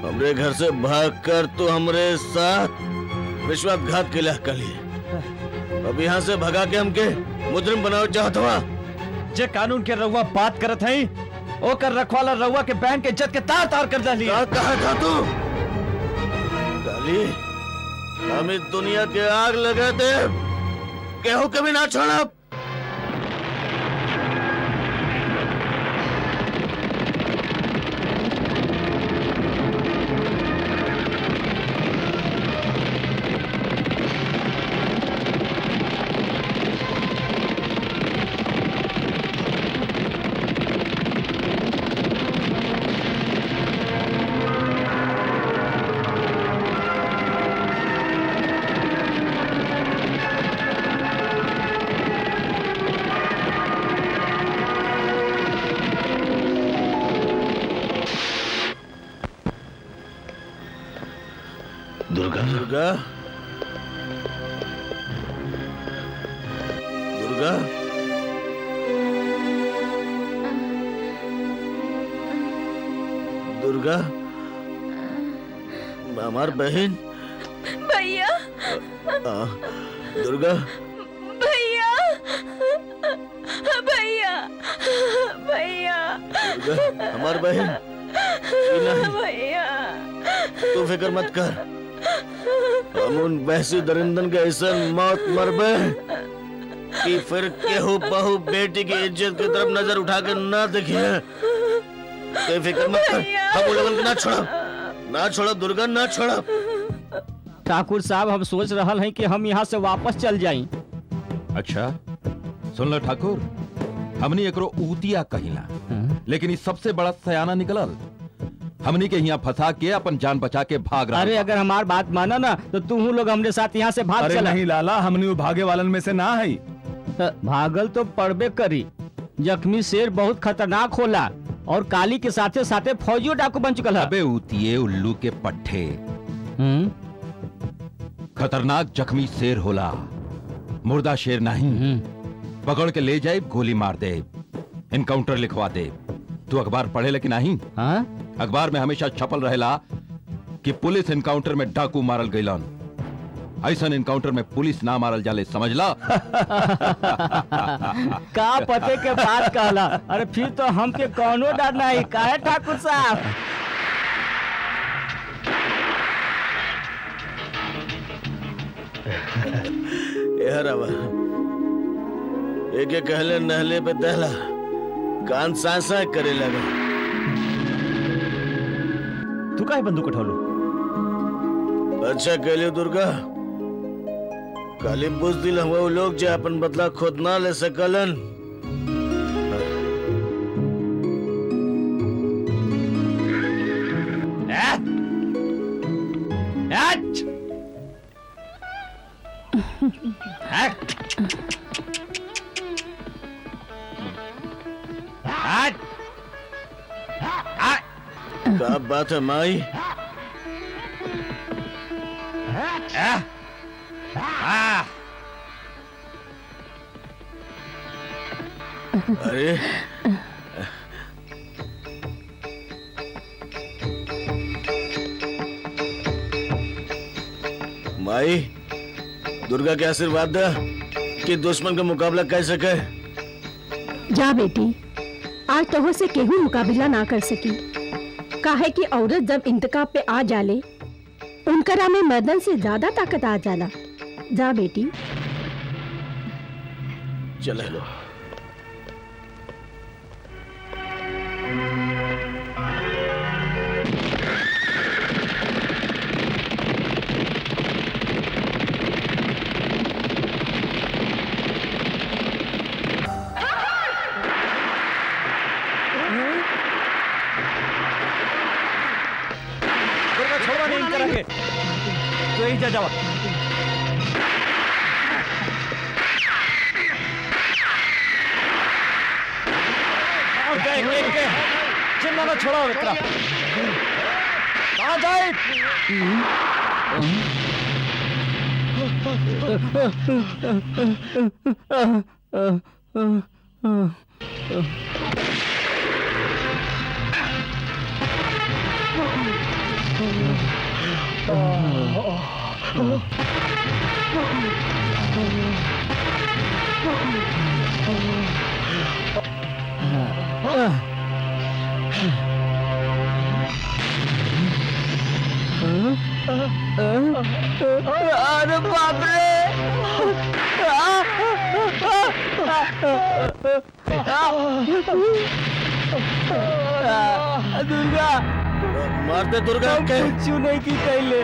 हमरे घर से भागकर तो हमरे साथ विश्वासघात के लिए कली, अब यहाँ से भगा के हमके मुजरिम बनाओ चाहत हुआ। जे कानून के रउआ बात करत हई, ओकर रखवाला रउआ के बैंक के इज्जत के तार तार कर दहली। क्या कहा था तू? काली, हम इस दुनिया के आग लगे थे, केहू कभी ना छोड़ा। दुर्गा, दुर्गा, दुर्गा, दुर्गा, हमार बहन भैया, दुर्गा, भैया, भैया, भैया, दुर्गा, हमार बहन भैया, तू फिक्र मत कर, हम उन बहसी दरिंदन के ऐसा मौत मरबे कि फिर केहू बहू बेटी की इज्जत की तरफ नजर उठा कर ना देखिए। कोई फिक्र मत कर, हम उन लोगन को ना छोड़ा, ना छोड़ा दुर्गा, ना छोड़ा। ठाकुर साहब, हम सोच रहल हैं कि हम यहाँ से वापस चल जाएं। अच्छा सुन ल ठाकुर, हमनी एकरो ऊतिया कहिला, लेकिन इस सबसे बड़ा सयाना निकलल। हमनी के यहाँ फंसा के अपन जान बचा के भाग रहा अरे अगर हमार बात माना ना तो तू लोग हमरे साथ यहाँ से भाग अरे चला। नहीं लाला, हमने वो भागे वालन में से ना है। भागल तो पड़बे करी। जख्मी शेर बहुत खतरनाक होला और काली के साथे साथे फौजियों डाकू बन चुकल है। अबे उतिये उल्लू के पट्टे, खतरनाक जख्मी शेर होला, मुर्दा शेर नहीं। पकड़ के ले जाए, गोली मार दे, इनकाउंटर लिखवा दे। तू अखबार पढ़े लेकिन नहीं? हाँ? अखबार में हमेशा छपल रहेला कि पुलिस इनकाउंटर में डाकू मारल गईलन। ऐसा इनकाउंटर में पुलिस ना मारल जाले, समझला? का पते के बात कहला। अरे फिर तो हमके कौनो डर नहीं। काहे ठाकुर साहब? हरावा एक कहले नहले पे दहला, कान सांसा करे लगा। तू काहे बंदूक उठौलू? अच्छा कहले दुर्गा, काली बुझदिल हम वो लोग जो अपन बदला खुद ना ले सकलन। क्या बात है माई? अरे माई, दुर्गा के आशीर्वाद दे कि दुश्मन का मुकाबला कर सके। जा बेटी, आज तोह से केहू मुकाबला ना कर सकी। काहे कि औरत जब इंतकाम पे आ जाले, उनकरा में मर्दन से ज्यादा ताकत आ जाला। जा बेटी। चले लो। छोड़वा नहीं करेंगे तो यही जा जावा। चिन्ना ना छोड़ा मित्रा, कहाँ जाए? अरे बाप रे! दुर्गा मारते दुर्गा के कुछ नहीं की कहले।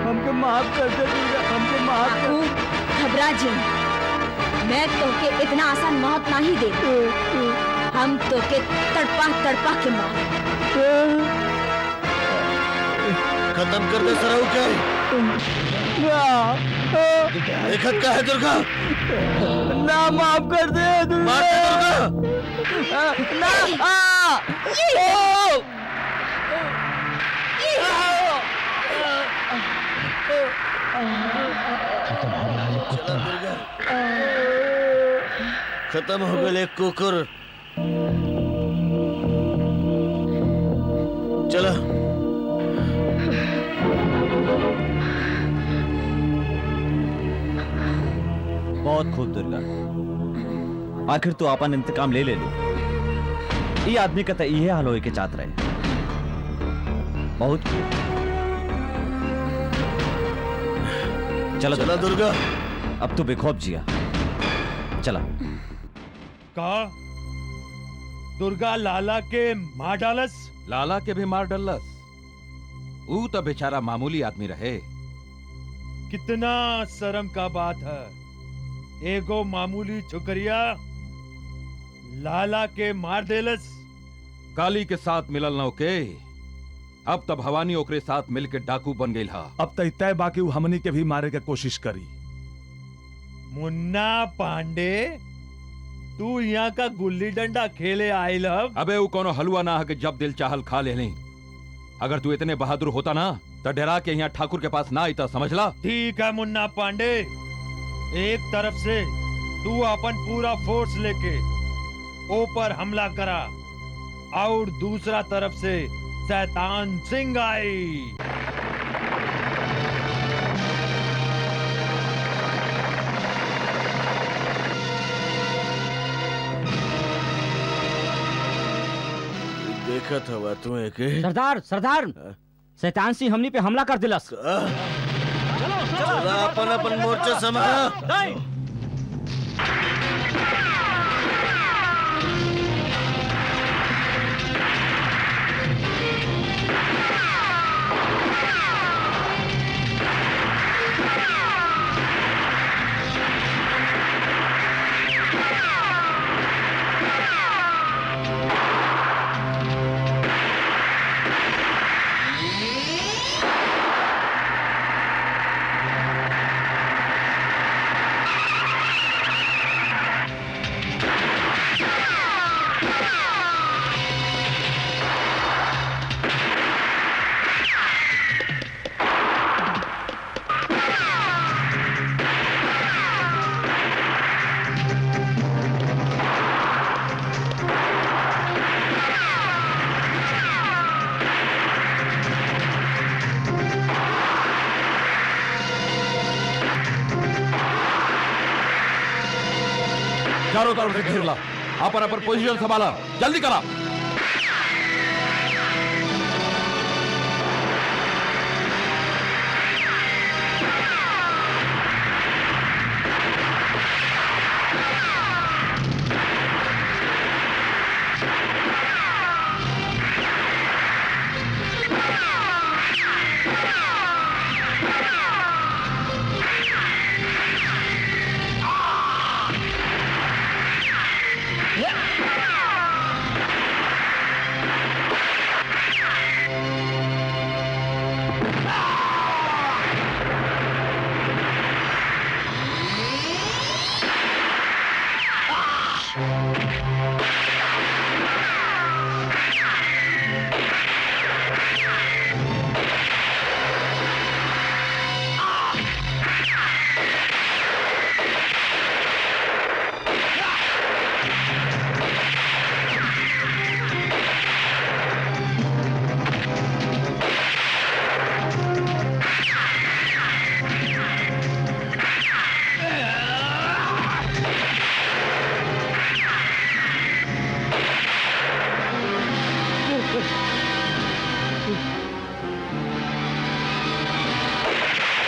हमके माफ कर दे दुर्गा, हमके माफ कर। घबरा जी, मैं तोके इतना आसान मौत नहीं दे। हम तोके तड़पा तड़पा के मार खत्म कर दे सराऊ के। देखत का है दुर्गा? ना माफ कर दे दुर्गा। मार दे दुर्गा। ना खत्म हो गए कुकुर। चला बहुत खूब दुर्गा, आखिर तू अपन इंतकाम ले लो। ये आदमी का तो ये हाल होए के चाहत रहे। बहुत खूब। चला चला दुर्गा। अब तू बेखौफ जिया। चला। का दुर्गा लाला के मार डालस? लाला के भी मार डलस। ऊ तो बेचारा मामूली आदमी रहे। कितना शर्म का बात है, एगो मामूली छोकरिया लाला के मार देलस। काली के साथ मिलल न के अब तब भवानी ओकरे साथ मिलके डाकू बन गई हा। अब तय तय बाकी हमनी के भी मारे के कोशिश करी। मुन्ना पांडे, तू यहाँ का गुल्ली डंडा खेले आयल हब? अबे वो कोनो हलवा ना है कि जब दिल चाहल खा ले लें। अगर तू इतने बहादुर होता ना तो डरा के यहाँ ठाकुर के पास ना आईता, समझला? ठीक है मुन्ना पांडे, एक तरफ से तू अपन पूरा फोर्स लेके ऊपर हमला करा और दूसरा तरफ से शैतान सिंह आई। देखा था तू एक सरदार सरदार शैतान सिंह हमनी पे हमला कर दिलस। चला अपन अपन मोर्चा संभाला। चारों तरफ से घेर ला, अपन अपन पोजीशन संभाला, जल्दी करा।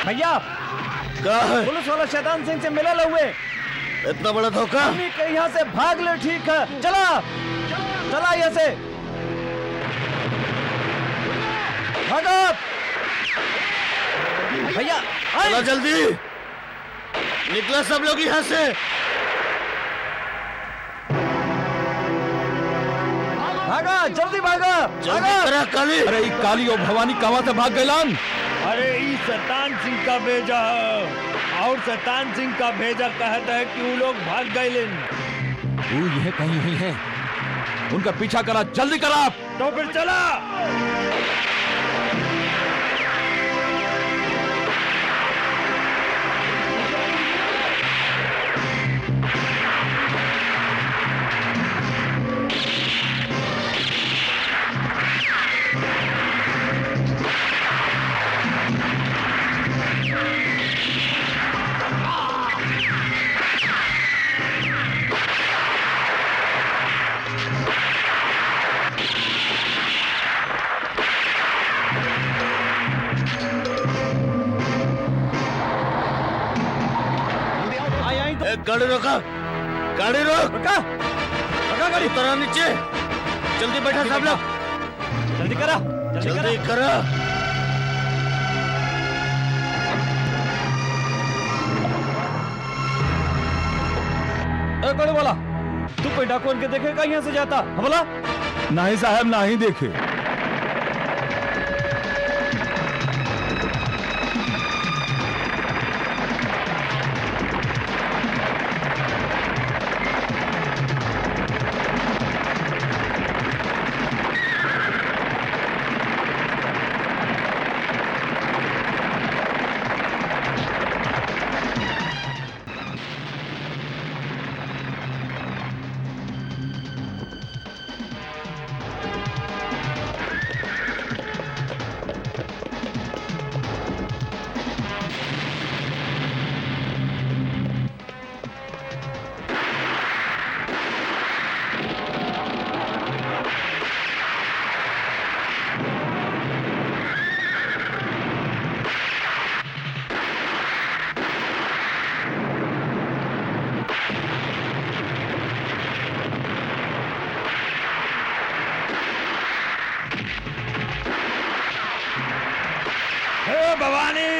भैया क्या है? पुलिस वाला शैतान सिंह से मिलल हुए। इतना बड़ा धोखा? हमनी के यहाँ से भाग ले। ठीक है, चला चला यहाँ से भागो भैया। चला जल्दी, निकला सब लोग यहाँ से। भागा, जल्दी भागा, जल्दी करा काली। अरे ये काली और भवानी कहाँ से भाग गए? अरे ये शैतान सिंह का भेजा है और शैतान सिंह का भेजा कहता है कि वो लोग भाग गए। वो यह कहीं हुई है, उनका पीछा करा, जल्दी करा। तो फिर चला। गाड़ी रोका, गाड़ी रोक। रुका, रुका गाड़ी। उतरा नीचे, जल्दी बैठा सब लोग। जल्दी करा, जल्दी करा। अरे गाड़ी वाला, तू कोई डाकू के देखेगा यहाँ से जाता? बोला नहीं साहब, नहीं देखे। भवानी।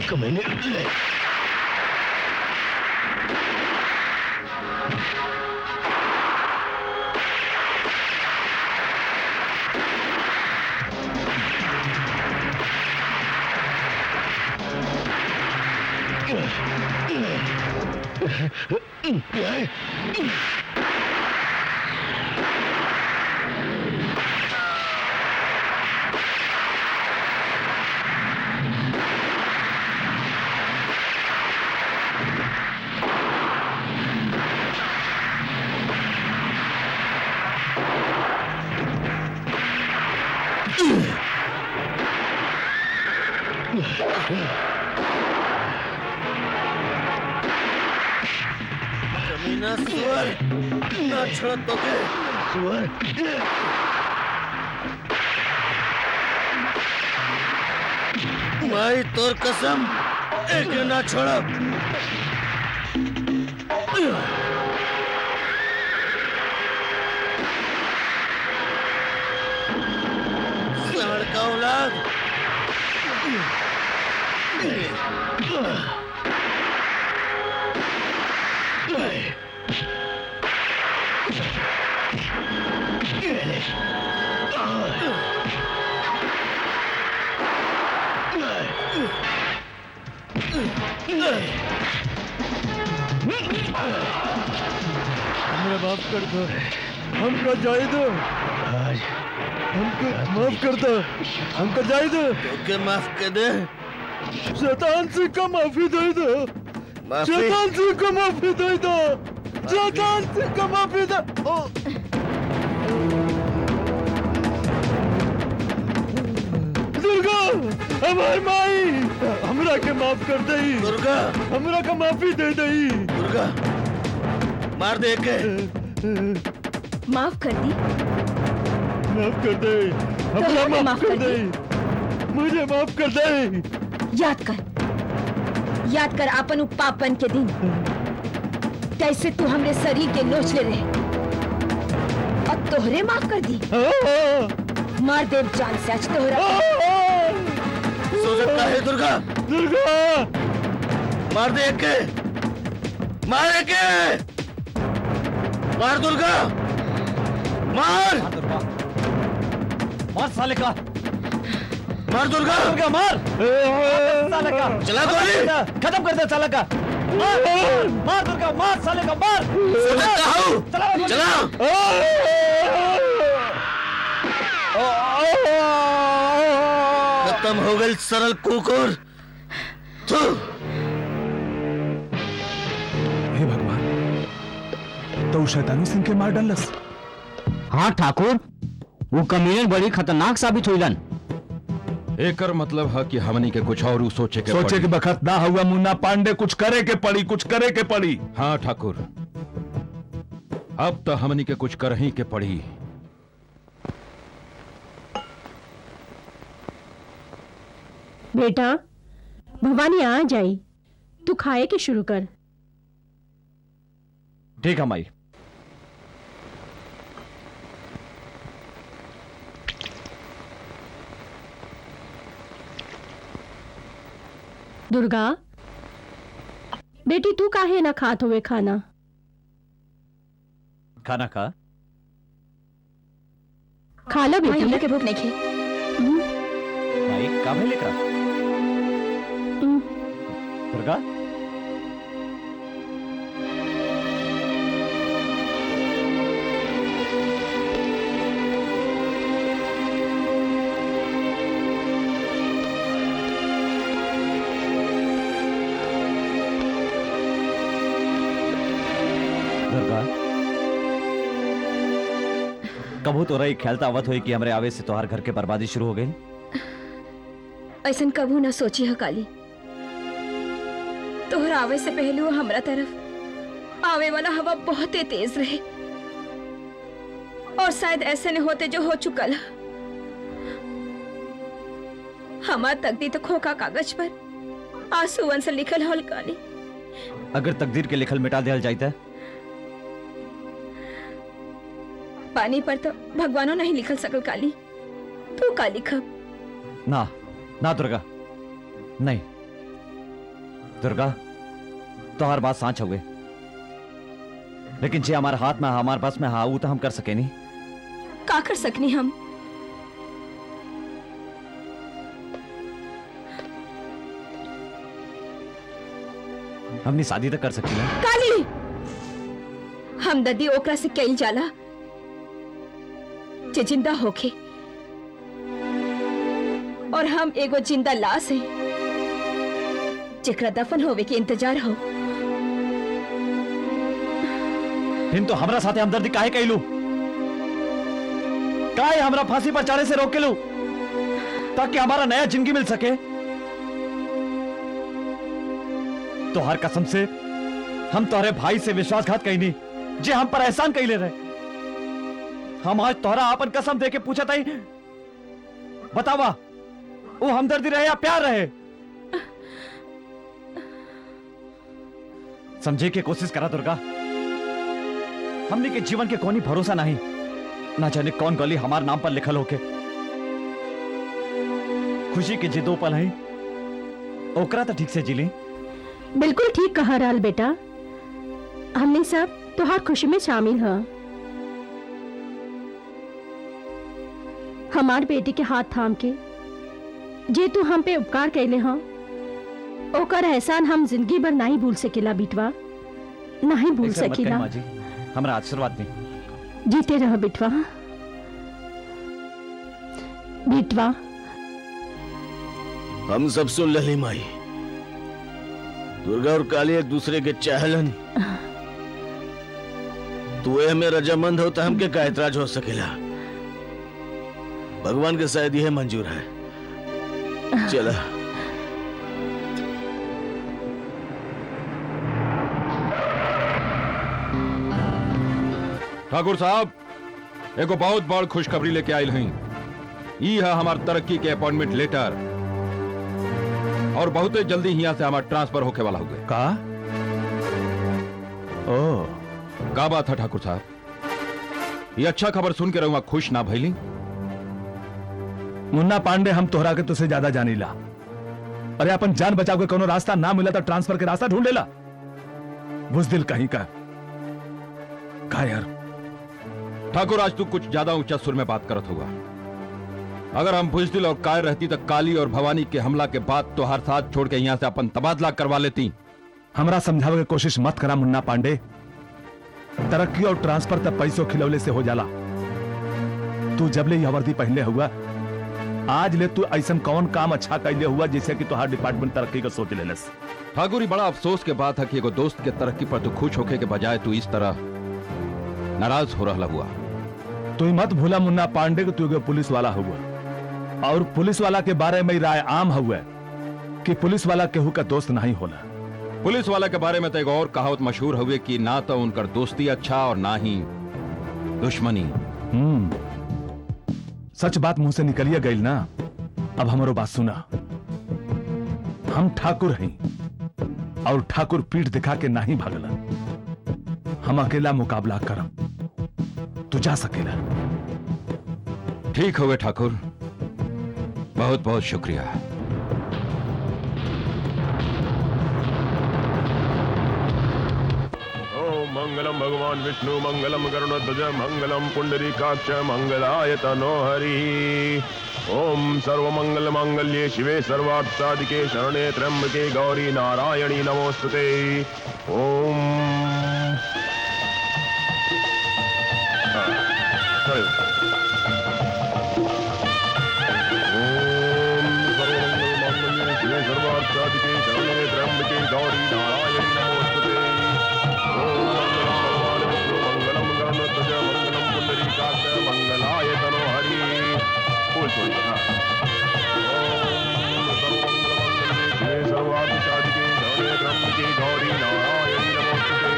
कमीने। कमीना सुअर, ना छोड़ तो के सुअर। माई तोर कसम एक ना छोड़ब। साड़ का औलाद। हमरा माफ कर दो, हमको जाए दो। आज हमको माफ कर दो, हमको जाए दो। ओके माफ कर दे। शैतान से का माफी दे दो। माफी शैतान से का माफी दे दो। शैतान से का माफी दे। ओ दुर्गा, हमारी माई हमरा के माफ कर दई। दुर्गा, हमरा का माफी दे दई। दुर्गा मार दे के। माफ कर दी। माफ कर दे, हमरा हमें माफ कर दे। मुझे माफ कर दे। याद कर आपन पापन के दिन कैसे तू हमरे शरीर के नोच ले रहे और तोहरे माफ कर दी। मार देव जान से आज तोहरा। सो सकता है दुर्गा। दुर्गा मार दे के, मार के, मार दुर्गा, मार मार साले का, मार दुर्गा, दुर्गा मार साले का, चला गोली, खत्म कर दे साले का। मार दुर्गा, मार साले का, मार। सो सकता हूँ, चला। खत्म हो गई सरल कुकुर। हे भगवान, तो शैतानी सिंह के मार डालस। हाँ ठाकुर, वो कमीने बड़ी खतरनाक साबित हुईलन। एकर मतलब है कि हमनी के कुछ और सोचे के सोचे पड़ी। के बखत ना हुआ मुन्ना पांडे, कुछ करे के पड़ी, कुछ करे के पड़ी। हाँ ठाकुर, अब तो हमनी के कुछ कर ही के पड़ी। बेटा, भवानी आ जाई, तू खाए के शुरू कर। ठीक है माई। दुर्गा, बेटी तू काहे ना खात हुए खाना? खाना खा। खा लो माई बेटी। हमरा के भूख नहीं खे। माई का भाई लेकर दुर्गा। दुर्गा, कबू तो रही ख्याल आवत हुई कि हमरे आवे से तोहार घर के बर्बादी शुरू हो गई। ऐसन कबू न सोची है काली। तोहर आवे से पहले वो हमरा तरफ आवे वाला हवा बहुत ही तेज रहे और शायद ऐसे नहीं होते जो हो चुकल। हमार तकदीर तो खोखा कागज पर आंसुअन से लिखल हल काली। अगर तकदीर के लिखल मिटा दिया जाता पानी पर तो भगवानों नहीं लिखल सकल काली, तू का लिखब? ना ना दुर्गा, नहीं दुर्गा, तो हर बात सांच हुए, लेकिन जे हमारे हाथ में हमारे पास में वो तो हम कर सके नहीं। का कर सकनी हम? हमने शादी तो कर सकती है। काली, हमदर्दी ओकरा से कई जाला जे जिंदा होके, और हम एगो जिंदा लाश है जेकरा दफन होवे के इंतजार हो। फिर तो हमरा साथे हमदर्दी काहे कहलू? काहे हमरा फांसी पर चढ़े से रोक के लू ताकि हमारा नया जिंदगी मिल सके? तो हर कसम से हम तोहरे भाई से विश्वासघात कही नहीं, जे हम पर एहसान कही ले रहे। हम आज तोहरा आपन कसम दे के पूछा था, बतावा वो हमदर्दी रहे या प्यार रहे? समझे की कोशिश करा दुर्गा, हमने के जीवन के कोई भरोसा नहीं, ना जाने कौन गली हमारे नाम पर लिखल होके। खुशी के जे दो पल है ओकरा तो ठीक से जिली। बिल्कुल ठीक कहा राल बेटा, हमने सब तुहार खुशी में शामिल हैं। हमार बेटी के हाथ थाम के जे तू हम पे उपकार कैले हाँ, ओकर एहसान हम जिंदगी भर नहीं भूल सकेला बिटवा, नहीं भूल ऐसे मत कही सकेला। माँ जी, हमरा आशीर्वाद नहीं। जीते रह बिटवा। बिटवा हम सब सुन लली माई, दुर्गा और काली एक दूसरे के चाहलन। तू हमें रजामंद हो तो हमके का ऐतराज हो सकेला? भगवान के शायद यह मंजूर है। चला। ठाकुर साहब, एगो बहुत बड़ खुशखबरी लेके आयल हई। ई है हमार तरक्की के अपॉइंटमेंट लेटर, और बहुत जल्दी यहाँ से हमार ट्रांसफर होके वाला हुए। का? ओ, का बात है ठाकुर साहब? ये अच्छा खबर सुन के रहूंगा खुश ना भैली? मुन्ना पांडे, हम तोहरा के तुझसे ज्यादा जानीला। अरे अपन जान बचाव के कोनो रास्ता ना मिला तो ट्रांसफर के रास्ता ढूंढ लेला। बुज़दिल कहीं का यार। ठाकुर, आज तू कुछ ज्यादा ऊंचा सुर में बात करत होगा। अगर हम बुज़दिल और कायर रहती तो काली और भवानी के हमला के बाद तो हर साथ छोड़ के यहाँ से अपन तबादला करवा लेती। हमरा समझावे की कोशिश मत करा मुन्ना पांडे। तरक्की और ट्रांसफर तब पैसों खिलौले से हो जाला। तू जब ले यह वर्दी पहले हुआ, आज ले तू ऐसा कौन काम अच्छा कैले हुआ जिससे कि तुहार डिपार्टमेंट तरक्की का सोच लेलस? ठाकुर, ये बड़ा अफसोस के बात है कि एगो दोस्त के तरक्की पर तू खुश होके के बजाय तू इस तरह नाराज हो रहा हुआ। तू मत भूला मुन्ना पांडे कि तू एगो पुलिस वाला हुआ, और पुलिस वाला के बारे में राय आम हुआ कि पुलिस वाला केहू का दोस्त नहीं होला। पुलिस वाला के बारे में तो एक और कहावत मशहूर हुए कि ना तो उनकर दोस्ती अच्छा और ना ही दुश्मनी। सच बात मुंह से निकलिए गई ना। अब हमारो बात सुना, हम ठाकुर हैं और ठाकुर पीठ दिखा के नहीं भागलन। हम अकेला मुकाबला करब, तू जा सकेला। ठीक हुए ठाकुर, बहुत बहुत शुक्रिया। ओम मंगलम भगवान विष्णु मंगलम गरुड़ध्वज मंगलम पुंडरीकाक्ष मंगलाय तनो हरि। ओम सर्वमंगल मांगल्ये शिवे सर्वार्थ साधिके शरणे त्र्यंबके गौरी नारायणी नमोस्तुते। ओम शिवे सर्वार्थ साधिके शरणे त्र्यंबके गौरी नारायणी नमोस्तुते। ओम भगवान विष्णु मंगलम गरुड़ध्वज मंगलम पुंडरीकाक्ष मंगलाय तनो हरि। बोल बोल ओम सर्वमंगल मांगल्ये शिवे सर्वार्थ साधिके शरणे त्र्यंबके गौरी नारायणी नमोस्तुते।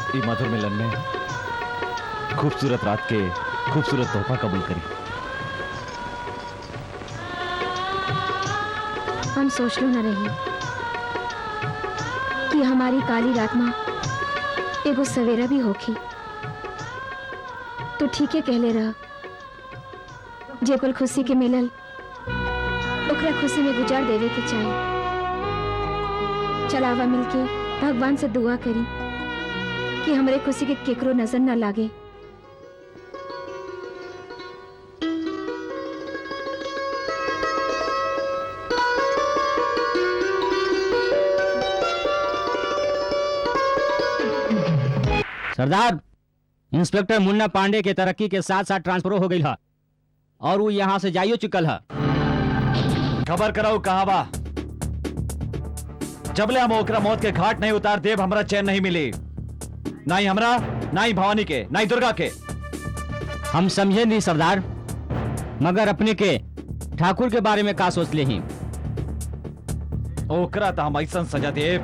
ई मधुर मिलन में खूबसूरत रात के खूबसूरत तोहफा कबूल करी। हम सोच लो न रही कि हमारी काली रात में एगो सवेरा भी होखी तो ठीक है कहले रह। जे पल खुशी के मिलल ओकरा खुशी में गुजार देवे के चाहिए। चलावा मिलके भगवान से दुआ करी कि हमरे खुशी के केकरो नजर न लागे। सरदार, इंस्पेक्टर मुन्ना पांडे के तरक्की के साथ साथ ट्रांसफर हो गई है और वो यहाँ से जाइयो चुकल है। खबर कराओ कहाँ बा। जबले हम ओकरा मौत के घाट नहीं उतार देव हमरा चैन नहीं मिली, ना ही हमरा, ना ही भवानी के, ना ही दुर्गा के। हम समझे नहीं सरदार, मगर अपने के ठाकुर के बारे में का सोच ले ही। ओकरा तो हम ऐसा सजा देव,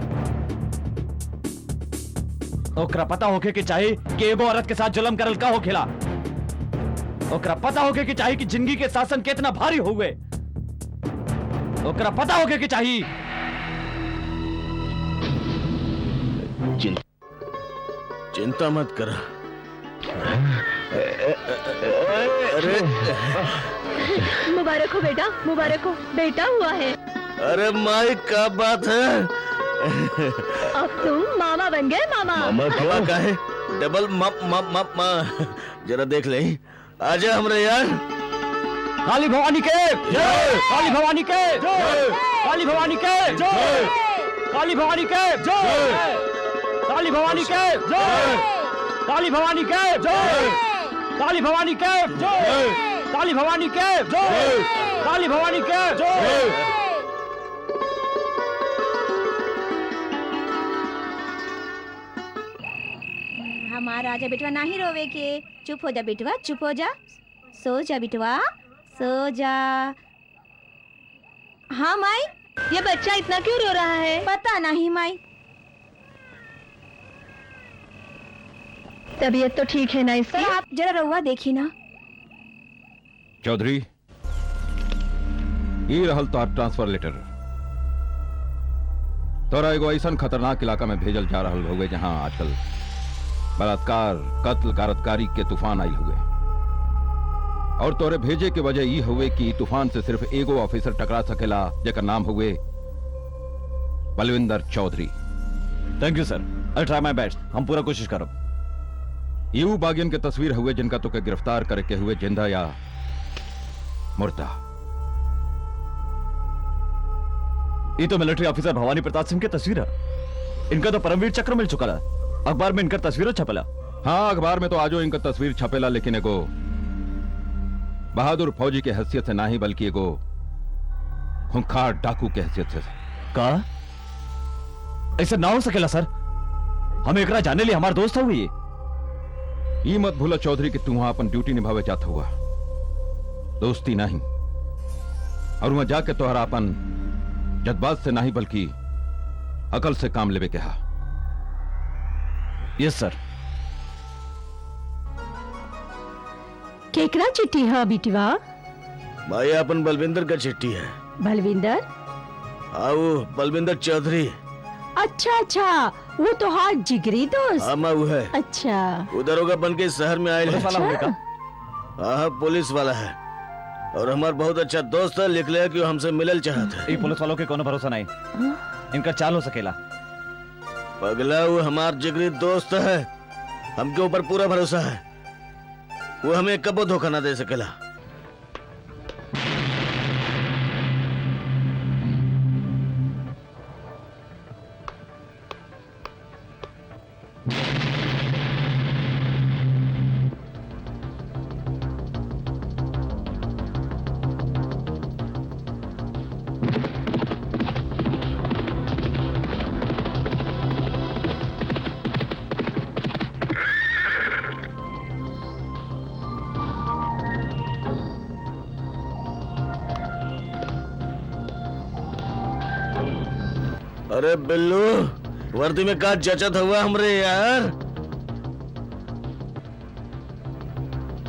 ओकरा पता होके कि चाहे कि एगो औरत के साथ जुल्म करल का हो खेला। ओकरा पता होके कि चाहे कि जिंदगी के शासन कितना भारी हुए। ओकरा पता होके कि चाहिए चिंता मत कर। अरे मुबारक हो बेटा, मुबारक हो, बेटा हुआ है। अरे माई क्या बात है। अब तुम मामा बन गए। मामा मामा का है डबल मा जरा देख ले। आजा हमरे यार। काली भवानी के जय, काली भवानी के जय, काली भवानी के जय, काली भवानी के जय, काली भवानी के जय, काली भवानी के जय, काली भवानी के जय, काली भवानी के जय, काली भवानी के जय। हमारा राजा बेटवा नहीं रोवे के। चुप हो जा बेटवा, चुप हो जा, सो जा बेटवा, सो जा। हाँ माई, ये बच्चा इतना क्यों रो रहा है? पता नहीं माई। तबीयत तो ठीक है ना इसकी? सर आप जरा रहुआ देखी ना। चौधरी, ये रहल तार ट्रांसफर लेटर। तोरा एगो ऐसा खतरनाक इलाका में भेजल जा रहा होगे जहां आजकल बलात्कार, कत्ल, कारतकारी के तूफान आयल हुए। और तोरे भेजे के वजह ये हुए कि तूफान से सिर्फ एगो ऑफिसर टकरा सकेला जेकर नाम हुए Balvinder Chaudhary. Thank you sir, I try my best. हम पूरा कोशिश करो। यू बागियन के तस्वीर हुए जिनका तो के गिरफ्तार करके हुए जिंदा या मुर्दा। ये तो मिलिट्री ऑफिसर भवानी प्रताप सिंह की तस्वीर है। इनका तो परमवीर चक्र मिल चुका है। अखबार में इनका तस्वीर छपेला। हाँ, अखबार में तो आजो इनका तस्वीर छपेला, लेकिन एगो बहादुर फौजी के हैसियत से नहीं बल्कि एगो खूंखार डाकू के हैसियत से। का ऐसा ना हो सकेला सर। हम एकरा जाने लिए हमारे दोस्त हुई। ये मत भूला चौधरी कि तू वहां अपन ड्यूटी निभावे जाता हुआ, दोस्ती नहीं। और वहां जाके तोहरा अपन जज्बात से नहीं बल्कि अकल से काम लेवे के हा। यस सर। केकरा चिट्ठी है बिटिवा? भाई अपन बलविंदर का चिट्ठी है। बलविंदर? आओ बलविंदर चौधरी। अच्छा अच्छा, वो तो हाँ जिगरी दोस्त। हाँ वो है। अच्छा, उधर होगा बन के शहर में आए। पुलिस वाला होगा का? हाँ पुलिस वाला है और हमारा बहुत अच्छा दोस्त है। लिख लिया कि वो हमसे मिलल चाहता है। ये पुलिस वालों के कोनो भरोसा नहीं। इनका चाल हो सकेला। पगला वो हमार जिगरी दोस्त है, हमके ऊपर पूरा भरोसा है। वो हमें कबो धोखा ना दे सकेला। अरे बिल्लू, वर्दी में का जचत हुआ हमरे यार।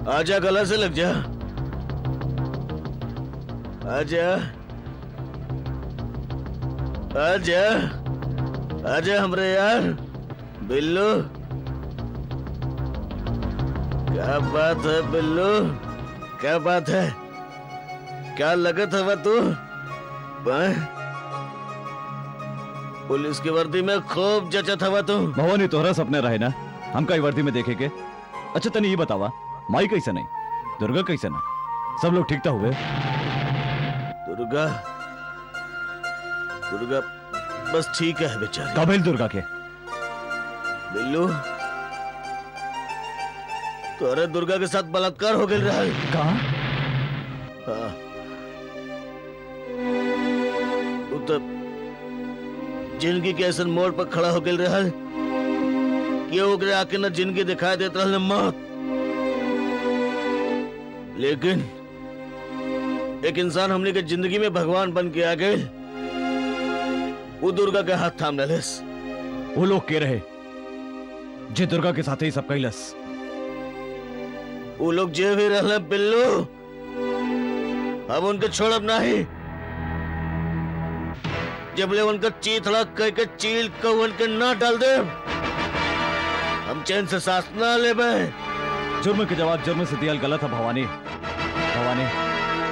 आजा, गला से लग जा। आजा आजा आजा हमरे यार बिल्लू। क्या बात है बिल्लू, क्या बात है? क्या लगत है तू? पुलिस की वर्दी में खूब जचत हवा तू। भवानी तोहरा सपने रहे ना हम कई वर्दी में देखे के। अच्छा तने ये बतावा माई कैसे नहीं, दुर्गा कैसे ना, सब लोग ठीक तो हुए? दुर्गा दुर्गा बस ठीक है बेचारी। कबिल दुर्गा के बिल्लू तोरे दुर्गा के साथ बलात्कार हो गया रहा। कहा? हाँ वो तो जिंदगी के ऐसे मोड़ पर खड़ा हो गया रहा कि ओकरे आके न जिंदगी दिखाई देता रहा न मौत। लेकिन एक इंसान हमने के जिंदगी में भगवान बन के आ गए, वो दुर्गा के हाथ थाम लेस। वो लोग के रहे जे दुर्गा के साथ ही सब कैलस। वो लोग जे भी रहले बिल्लू, हम उनके छोड़ब नहीं जबले उनका चीथड़ा कह के चील को उनके ना डाल दे, हम चैन से सांस ना लेबे। जुर्म के जवाब जुर्म से दियल गलत है भवानी। भवानी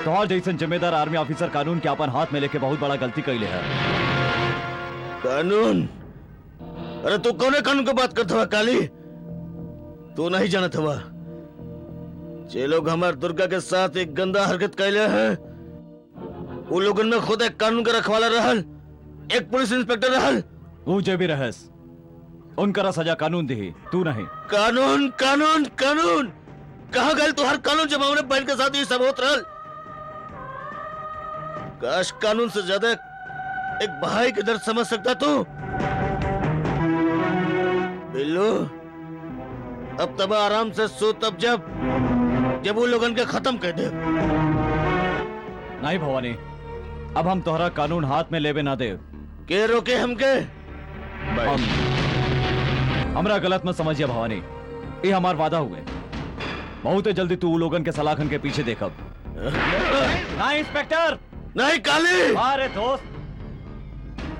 तोहार जैसन जिम्मेदार आर्मी ऑफिसर कानून के अपन हाथ में लेके बहुत बड़ा गलती कैले है। कानून? अरे तू कौन कानून की बात करता हुआ काली? तू नहीं जानत हुआ जे लोग हमारे दुर्गा के साथ एक गंदा हरकत कैले हैं, वो लोगन में खुद एक कानून का रखवाला रहल, एक पुलिस इंस्पेक्टर रहल। वो जे भी रहस उनकरा सजा कानून दी, तू नहीं। कानून कानून कानून कहाँ गए तू? हर कानून जब हमने बहन के साथ ये सब होत रहल। काश कानून से ज्यादा एक भाई के दर्द समझ सकता तू। बिल्लू अब तब आराम से सो, तब जब वो लोगन के खत्म कर दे। नहीं भवानी, अब हम तोहरा कानून हाथ में लेवे ना दे। के रोके हमके? हमरा गलत मत समझिए भवानी, ये हमार वादा हुए। बहुत जल्दी तू लोगन के सलाखन के पीछे देखब। नहीं इंस्पेक्टर, नहीं काली। अरे दोस्त,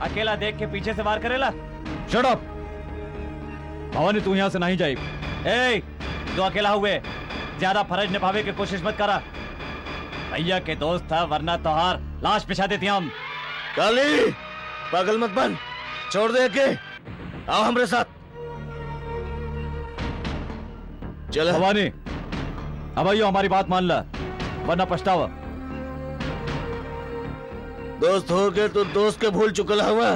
अकेला देख के पीछे से वार करेला? शट अप भवानी, तू यहाँ से नहीं जाई। ए, तू अकेला हुए ज्यादा फर्ज निभावे की कोशिश मत करा। भैया के दोस्त था, वरना तोहार लाश पिछा देती हम। काली पागल मत बन, छोड़ दे के आओ हमरे साथ। चल भवानी, अब आइयो हमारी बात मान ला, वरना पछतावा। दोस्त हो गए तो दोस्त के भूल चुकल हुआ।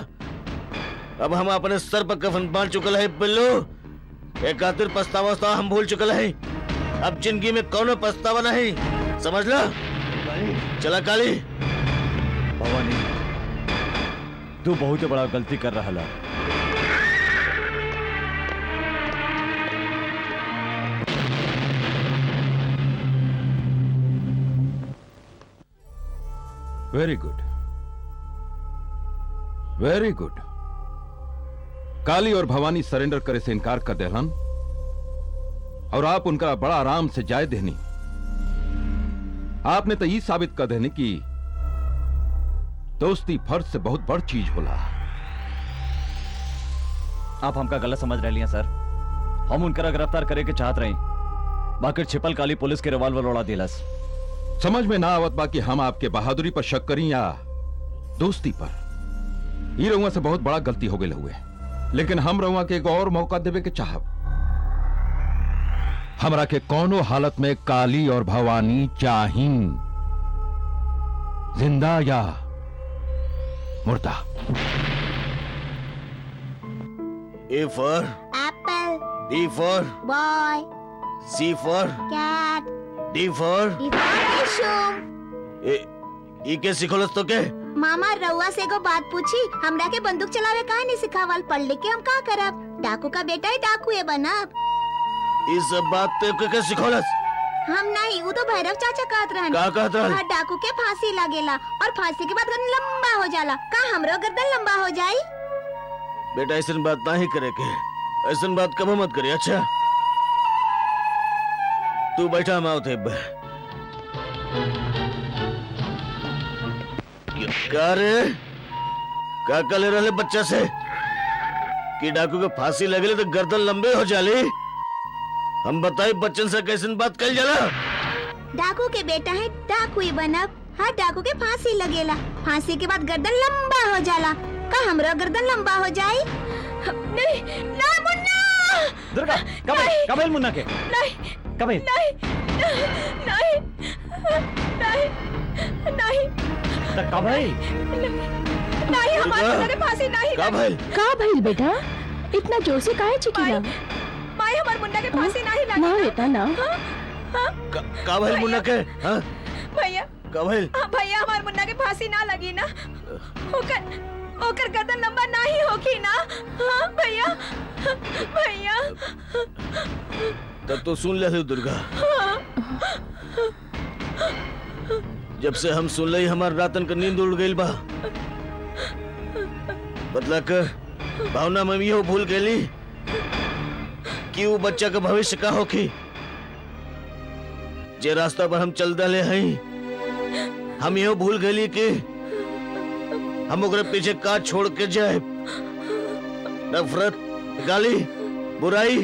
अब हम अपने सर पर कफन बांध चुकल है बिल्लू। एक आखिर पछतावा हम भूल चुकल है। अब जिंदगी में कौनो पछतावा नहीं, समझ ला। चला काली। भवानी तू बहुत बड़ा गलती कर रहा है। Very good, very good. Kali और भवानी सरेंडर करे से इनकार कर देहलन और आप उनका बड़ा आराम से जाय देनी। आपने तो ये साबित कर देने की दोस्ती फर्ज से बहुत बड़ चीज होला। आप हमका गलत समझ रहे हैं सर। हम उनकरा गिरफ्तार करे के चाहत रहे, बाकी छिपल काली पुलिस के रिवाल्वर उड़ा दिलस। समझ में ना आवत बाकी हम आपके बहादुरी पर शक करी या दोस्ती पर। ये रउआ से बहुत बड़ा गलती हो गई हुए, लेकिन हम रउआ के एक और मौका देवे के चाहब। हमरा के कोनो हालत में काली और भवानी चाहिए, जिंदा या मुर्दा। A for apple, B for boy, C for cat, D for D for mishum. ई के सिखोलस तो के? मामा रउआ से एगो बात पूछी, हमरा के बंदूक चलावे काहे नहीं सिखावल? पढ़ लिख के हम का करब? डाकू का बेटा ही डाकू है बनब। इस सब बात ते के सिखोलस? हम नहीं, वो तो भैरव चाचा कहत रहन। का कहत रहन? हर डाकू के फांसी लागेला और फांसी के बाद गर्दन लंबा हो जाला। का हमरो गर्दन लंबा हो जाई? बेटा ऐसी बात नहीं करे के, ऐसी बात कब मत करिए। अच्छा तू बैठा माओ थे क्या रे क्या कले रहे बच्चा से कि डाकू के फांसी लगले तो गर्दन लंबे हो जाली। हम बताई बच्चन से कैसे बात कर जाला। डाकू के बेटा है डाकू ही बनब। हर डाकू के फांसी लगेला, फांसी के बाद गर्दन लंबा हो जाला। का हमरा गर्दन लंबा हो जाई? नहीं ना मुन्ना। दुर्गा कब मुन्ना के नहीं कब नहीं नहीं नहीं नहीं कब नहीं हमारे मुन्ना के फांसी नहीं का भइल बेटा? इतना जोर से काहे चिल्ला? माई हमारे मुन्ना के फांसी नहीं लगी ना बेटा ना। का भइल मुन्ना के? हाँ भैया का भइल? भैया हमारे मुन्ना के फांसी ना लगी ना। ओकर गर्दन लंबा नहीं होगी ना। हाँ भैया भैया। तब तो सुन ले दुर्गा। जब से हम सुन ले हमार रातन का नींद उड़ गई बा। बदला कर भावना में भी हो भूल गई कि वो बच्चा का भविष्य का होगी। जे रास्ता पर हम चल दले हैं हम यो भूल गई कि हम ओकरे पीछे का छोड़ के जाए। नफरत, गाली, बुराई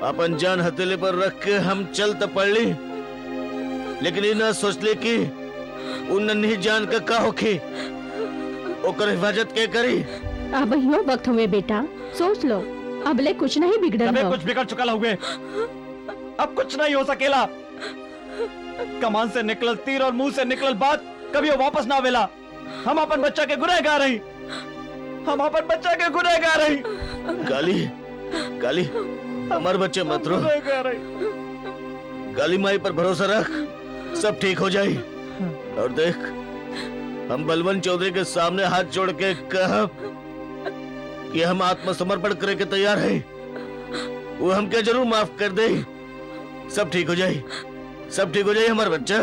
अपन जान हथेली पर रख के हम चल तो पड़ली, लेकिन ये ना सोचले कि उन नन्ही जान का होखी, ओकर हिफाजत के करी। अब यो वक्त हुए बेटा, सोच लो। अबले कुछ नहीं बिगड़ल हो। कुछ बिगड़ चुका हुए, अब कुछ नहीं हो सकेला। कमान से निकलल तीर और मुंह से निकलल बात कभी वापस ना आवेला। हम अपन बच्चा के गुनहगार रही, हम अपन बच्चा के गुनहगार रही। काली काली हमारे बच्चे मत रो। काली माई पर भरोसा रख, सब ठीक हो जाए। और देख हम बलवंत चौधरी के सामने हाथ जोड़ के कहा कि हम आत्मसमर्पण करे के तैयार हैं। वो हमके जरूर माफ कर दे। सब ठीक हो जाए, सब ठीक हो जाए हमारा बच्चा,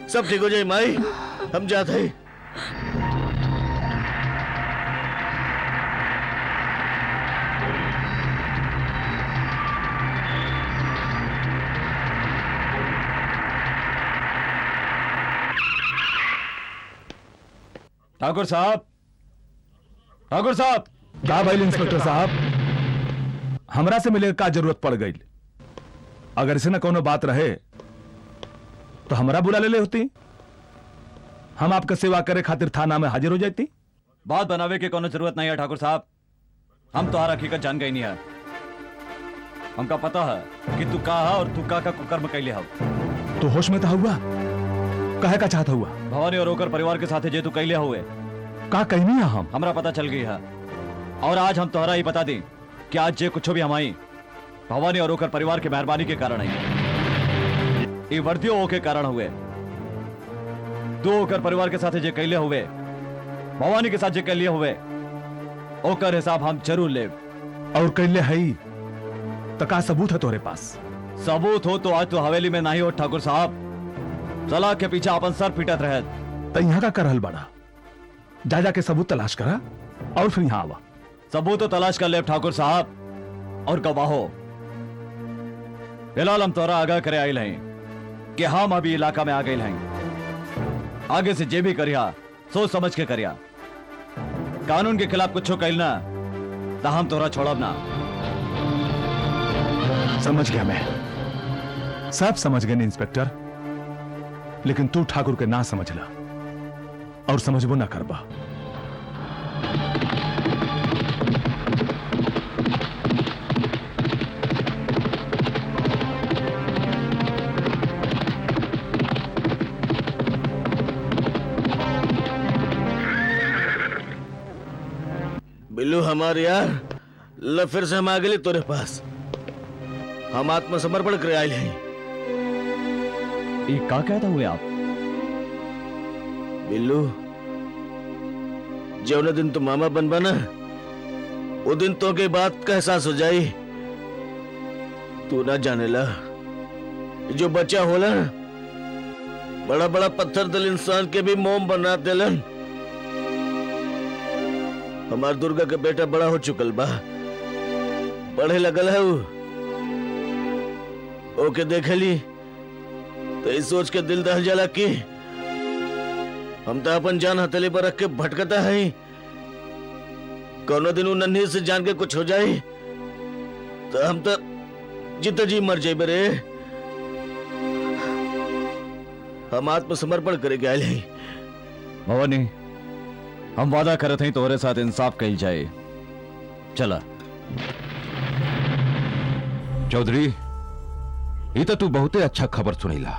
सब ठीक हो जाए माई। हम जाते हैं। ठाकुर साहब, ठाकुर साहब। क्या भाई इंस्पेक्टर साहब, हमरा से मिले का जरूरत पड़ गई? अगर इसे न कोनो बात रहे तो हमरा बुला ले होती, हम आपका सेवा करे खातिर थाना में हाजिर हो जाती। बात बनावे के कोनो जरूरत नहीं है ठाकुर साहब, हम तो हकीकत जान गई नहीं है। हमका पता है कि तू का है और तू का कुकर्म कैले हो। तो होश में तो हुआ, कहे का चाहता हुआ? भवानी और ओकर परिवार के साथ जे तू कैले हुए का कहनी है हम? हमरा पता चल गई है, और आज हम तोहरा ही बता दें कि आज जे कुछ भी हमारी भवानी और ओकर परिवार के मेहरबानी के कारण है। ये वर्दियों के कारण हुए। दो ओकर परिवार के साथ जे कैले हुए, भवानी के साथ जे कैले हुए, ओकर हिसाब हम जरूर ले। और कैले है तो का सबूत है तोरे पास? सबूत हो तो आज तो हवेली में नहीं हो ठाकुर साहब, सलाह के पीछे अपन सर पीटत रहे। तो यहाँ का करहल बड़ा, जा के सबूत तलाश करा और फिर यहाँ आवा। सबूत तो तलाश कर ले ठाकुर साहब, और गवाहो। फिलहाल हम तोरा आगाह करे आयल हैं कि हम अभी इलाका में आ गए हैं। आगे से जे भी करिया सोच समझ के करिया। कानून के खिलाफ कुछ कहना तो हम तोरा छोड़ब ना। समझ गया मैं, सब समझ गए इंस्पेक्टर, लेकिन तू ठाकुर के ना समझला और समझबो ना करबा। बिल्लू हमारे यार ल फिर से हम आ गए तोरे पास। हम आत्मसमर्पण करे आए हैं। का कहता हुए आप? बिल्लू जो दिन तुम मामा बन बना वो दिन तो के बात का एहसास हो जाई। तू ना जाने ला जो बच्चा होला बड़ा बड़ा पत्थर दिल इंसान के भी मोम बना देलन। हमार दुर्गा के बेटा बड़ा हो चुकल बा, बढ़े लगल है वो। ओके देखे ली तो इस सोच के दिल दहल जाला कि हम तो अपन जान हथेली पर रख के भटकता है। कोनो दिन उ नन्ही से जान के कुछ हो जाए तो हम तो जित जी मर जाए रे। हम आत्मसमर्पण करे गए हैं। भवानी, हम वादा करत हैं तोहरे साथ इंसाफ कही जाए। चला। चौधरी, ये तो तू बहुते अच्छा खबर सुनीला,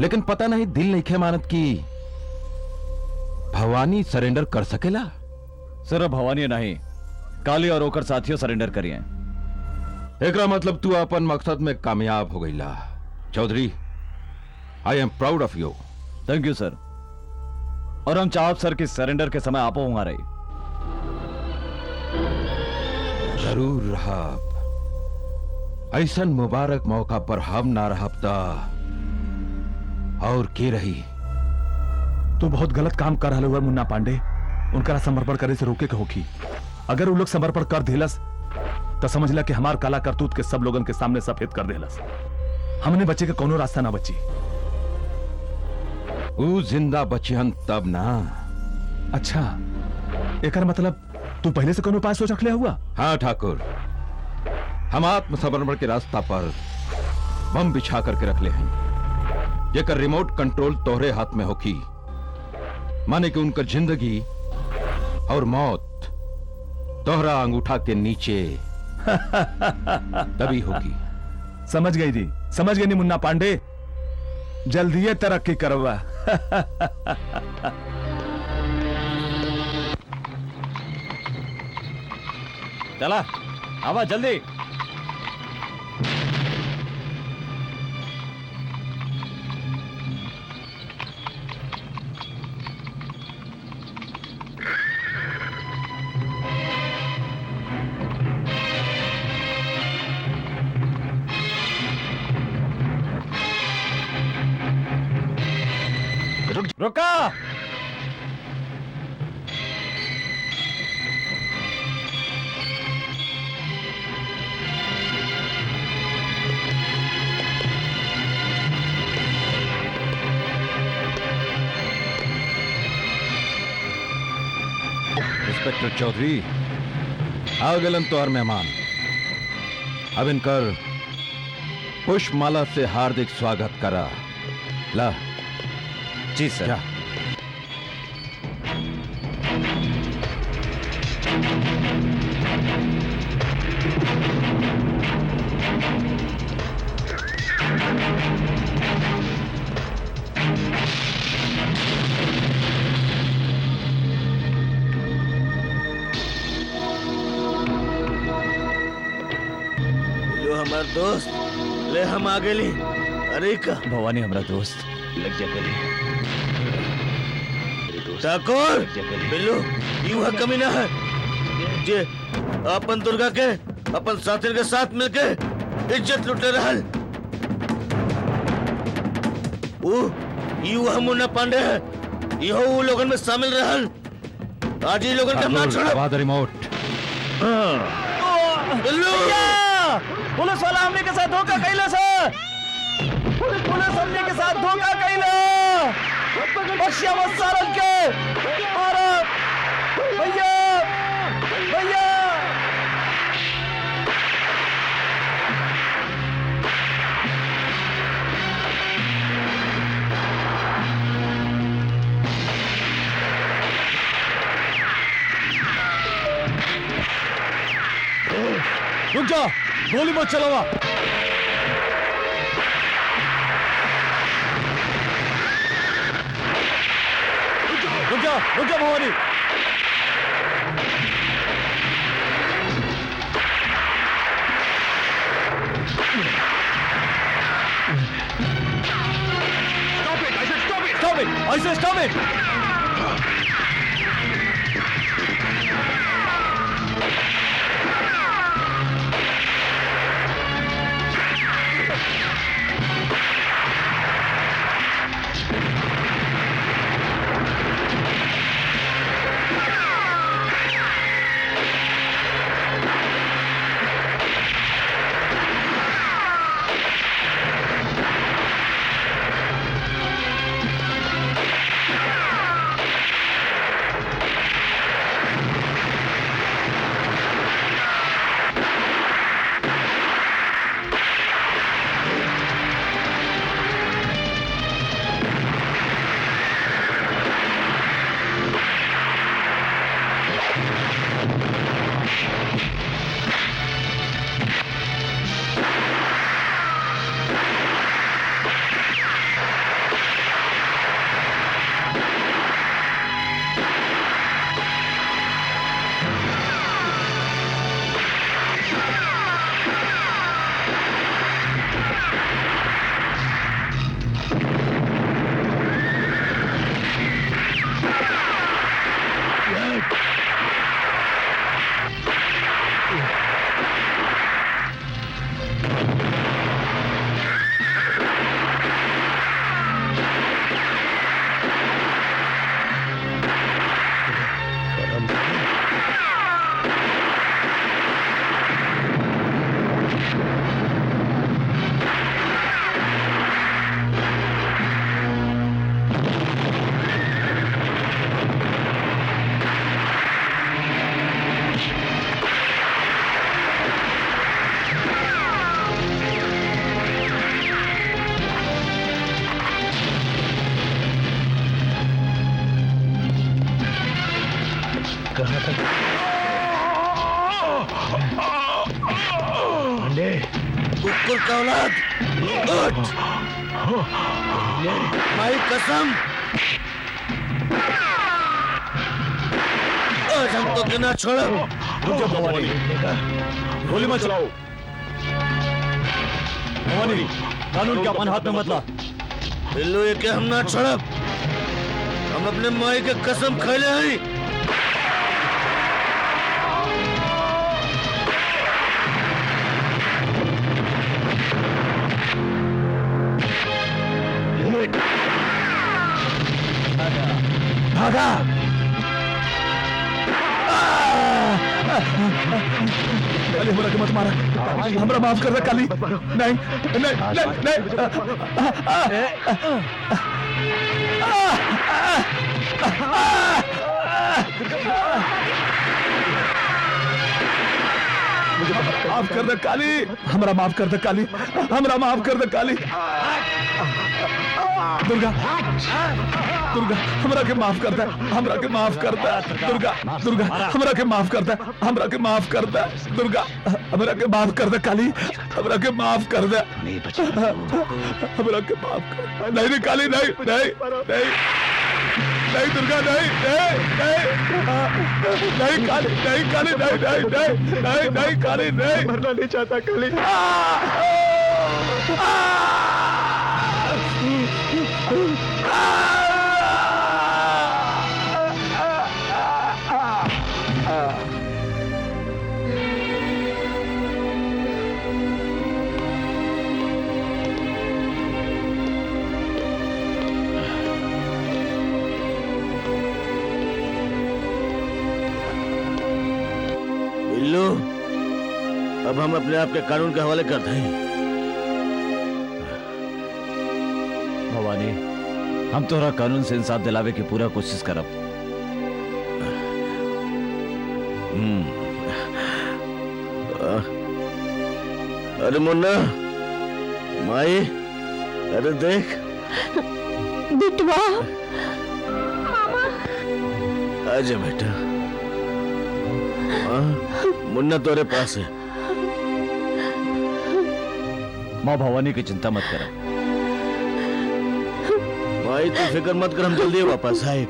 लेकिन पता नहीं दिल नहीं खे मानत की भवानी सरेंडर कर सकेला। सिर्फ भवानी नहीं, काली और ओकर साथियों सरेंडर करिए। एकरा मतलब तू अपन मकसद में कामयाब हो गईला। Chaudhary, I am proud of you. Thank you sir. और हम चाहब सर कि सरेंडर के समय आप होंगे रही। जरूर रहब। ऐसन मुबारक मौका पर हम ना रहब ता और के रही। तू बहुत गलत काम कर रहा हुआ मुन्ना पांडे। उनका समर्पण करे से रोके के होखी। अगर वो लोग समर्पण कर दिलस तो समझ ला कि हमार काला करतूत के सब लोगन के सामने सफेद कर दिलस। हमने बच्चे के कोनो रास्ता ना बची। वो जिंदा बचिहन तब ना। अच्छा, एकर मतलब तू पहले से कोनो उपाय सोच रख ले हुआ? हाँ ठाकुर, हम आत्मसमर्पण के रास्ता पर बम बिछा करके रख ले हैं। जेकर रिमोट कंट्रोल तोहरे हाथ में होखी, माने कि उनका जिंदगी और मौत तोहरा अंगूठा के नीचे तभी होगी। समझ गई जी, समझ गई नहीं मुन्ना पांडे। जल्दी तरक्की करवा। चला, आवा जल्दी। रुका। इंस्पेक्टर चौधरी, आ गलन तोहर मेहमान। अब इनकर पुष्पमाला से हार्दिक स्वागत करा। ला। जी सर। जा। लो हमार दोस्त, ले हम आगे ली। अरे का भवानी हमारा दोस्त। लग जा गली। ठाकुर, बिल्लू, यू कमीना है जे अपन दुर्गा के अपन साथी के साथ मिलके इज्जत लुटे रहल। यू मुन्ना पांडे है, यो वो लोगन में शामिल रहल। आज ही लोगन का ना छोड़ो। रिमोट। बिल्लू, पुलिस वाला हमने के साथ धोखा कैला सर। पुलिस हमने के साथ धोखा कैला। बख्शिया मत सारन के। भारत भैया, भैया। रुक जा, गोली मत चलावा। रुक जा Bhavani. Stop it! I said stop it! कुकुर का औलाद, उठ! माई कसम, आज हम तो के ना छोड़ो। भवानी, गोली मत चलाओ। भवानी, कानून के अपन हाथ में मत ला। बिल्लू ये के हम ना छोड़ब। हम अपने माई के कसम खैले हैं। भागा। काली हमरा के मत मारा, हमरा माफ कर दे काली। नहीं नहीं नहीं माफ कर दे काली, हमरा माफ कर दे काली, हमरा माफ कर दे काली। दुर्गा दुर्गा हमरा के माफ कर दे, हमरा के माफ कर दे। दुर्गा दुर्गा हमरा के माफ कर दे, हमरा के माफ कर दे। दुर्गा हमरा के माफ कर दे काली, हमरा के माफ कर दे। हमरा के माफ कर। नहीं नहीं काली, नहीं नहीं नहीं नहीं दुर्गा, नहीं नहीं नहीं नहीं काली, नहीं काली, नहीं नहीं नहीं नहीं नहीं काली, नहीं मरना नहीं चाहता काली। बिल्लू, अब हम अपने आप के कानून के हवाले करते हैं। भवानी, हम तोरा कानून से इंसाफ दिलावे की पूरा कोशिश करब। अरे मुन्ना, माई, अरे देख। बिटवा, आजा बेटा। मुन्ना तोरे पास है। माँ भवानी की चिंता मत कर। माई तू फिक्र मत कर, हम जल्दी वापस आए।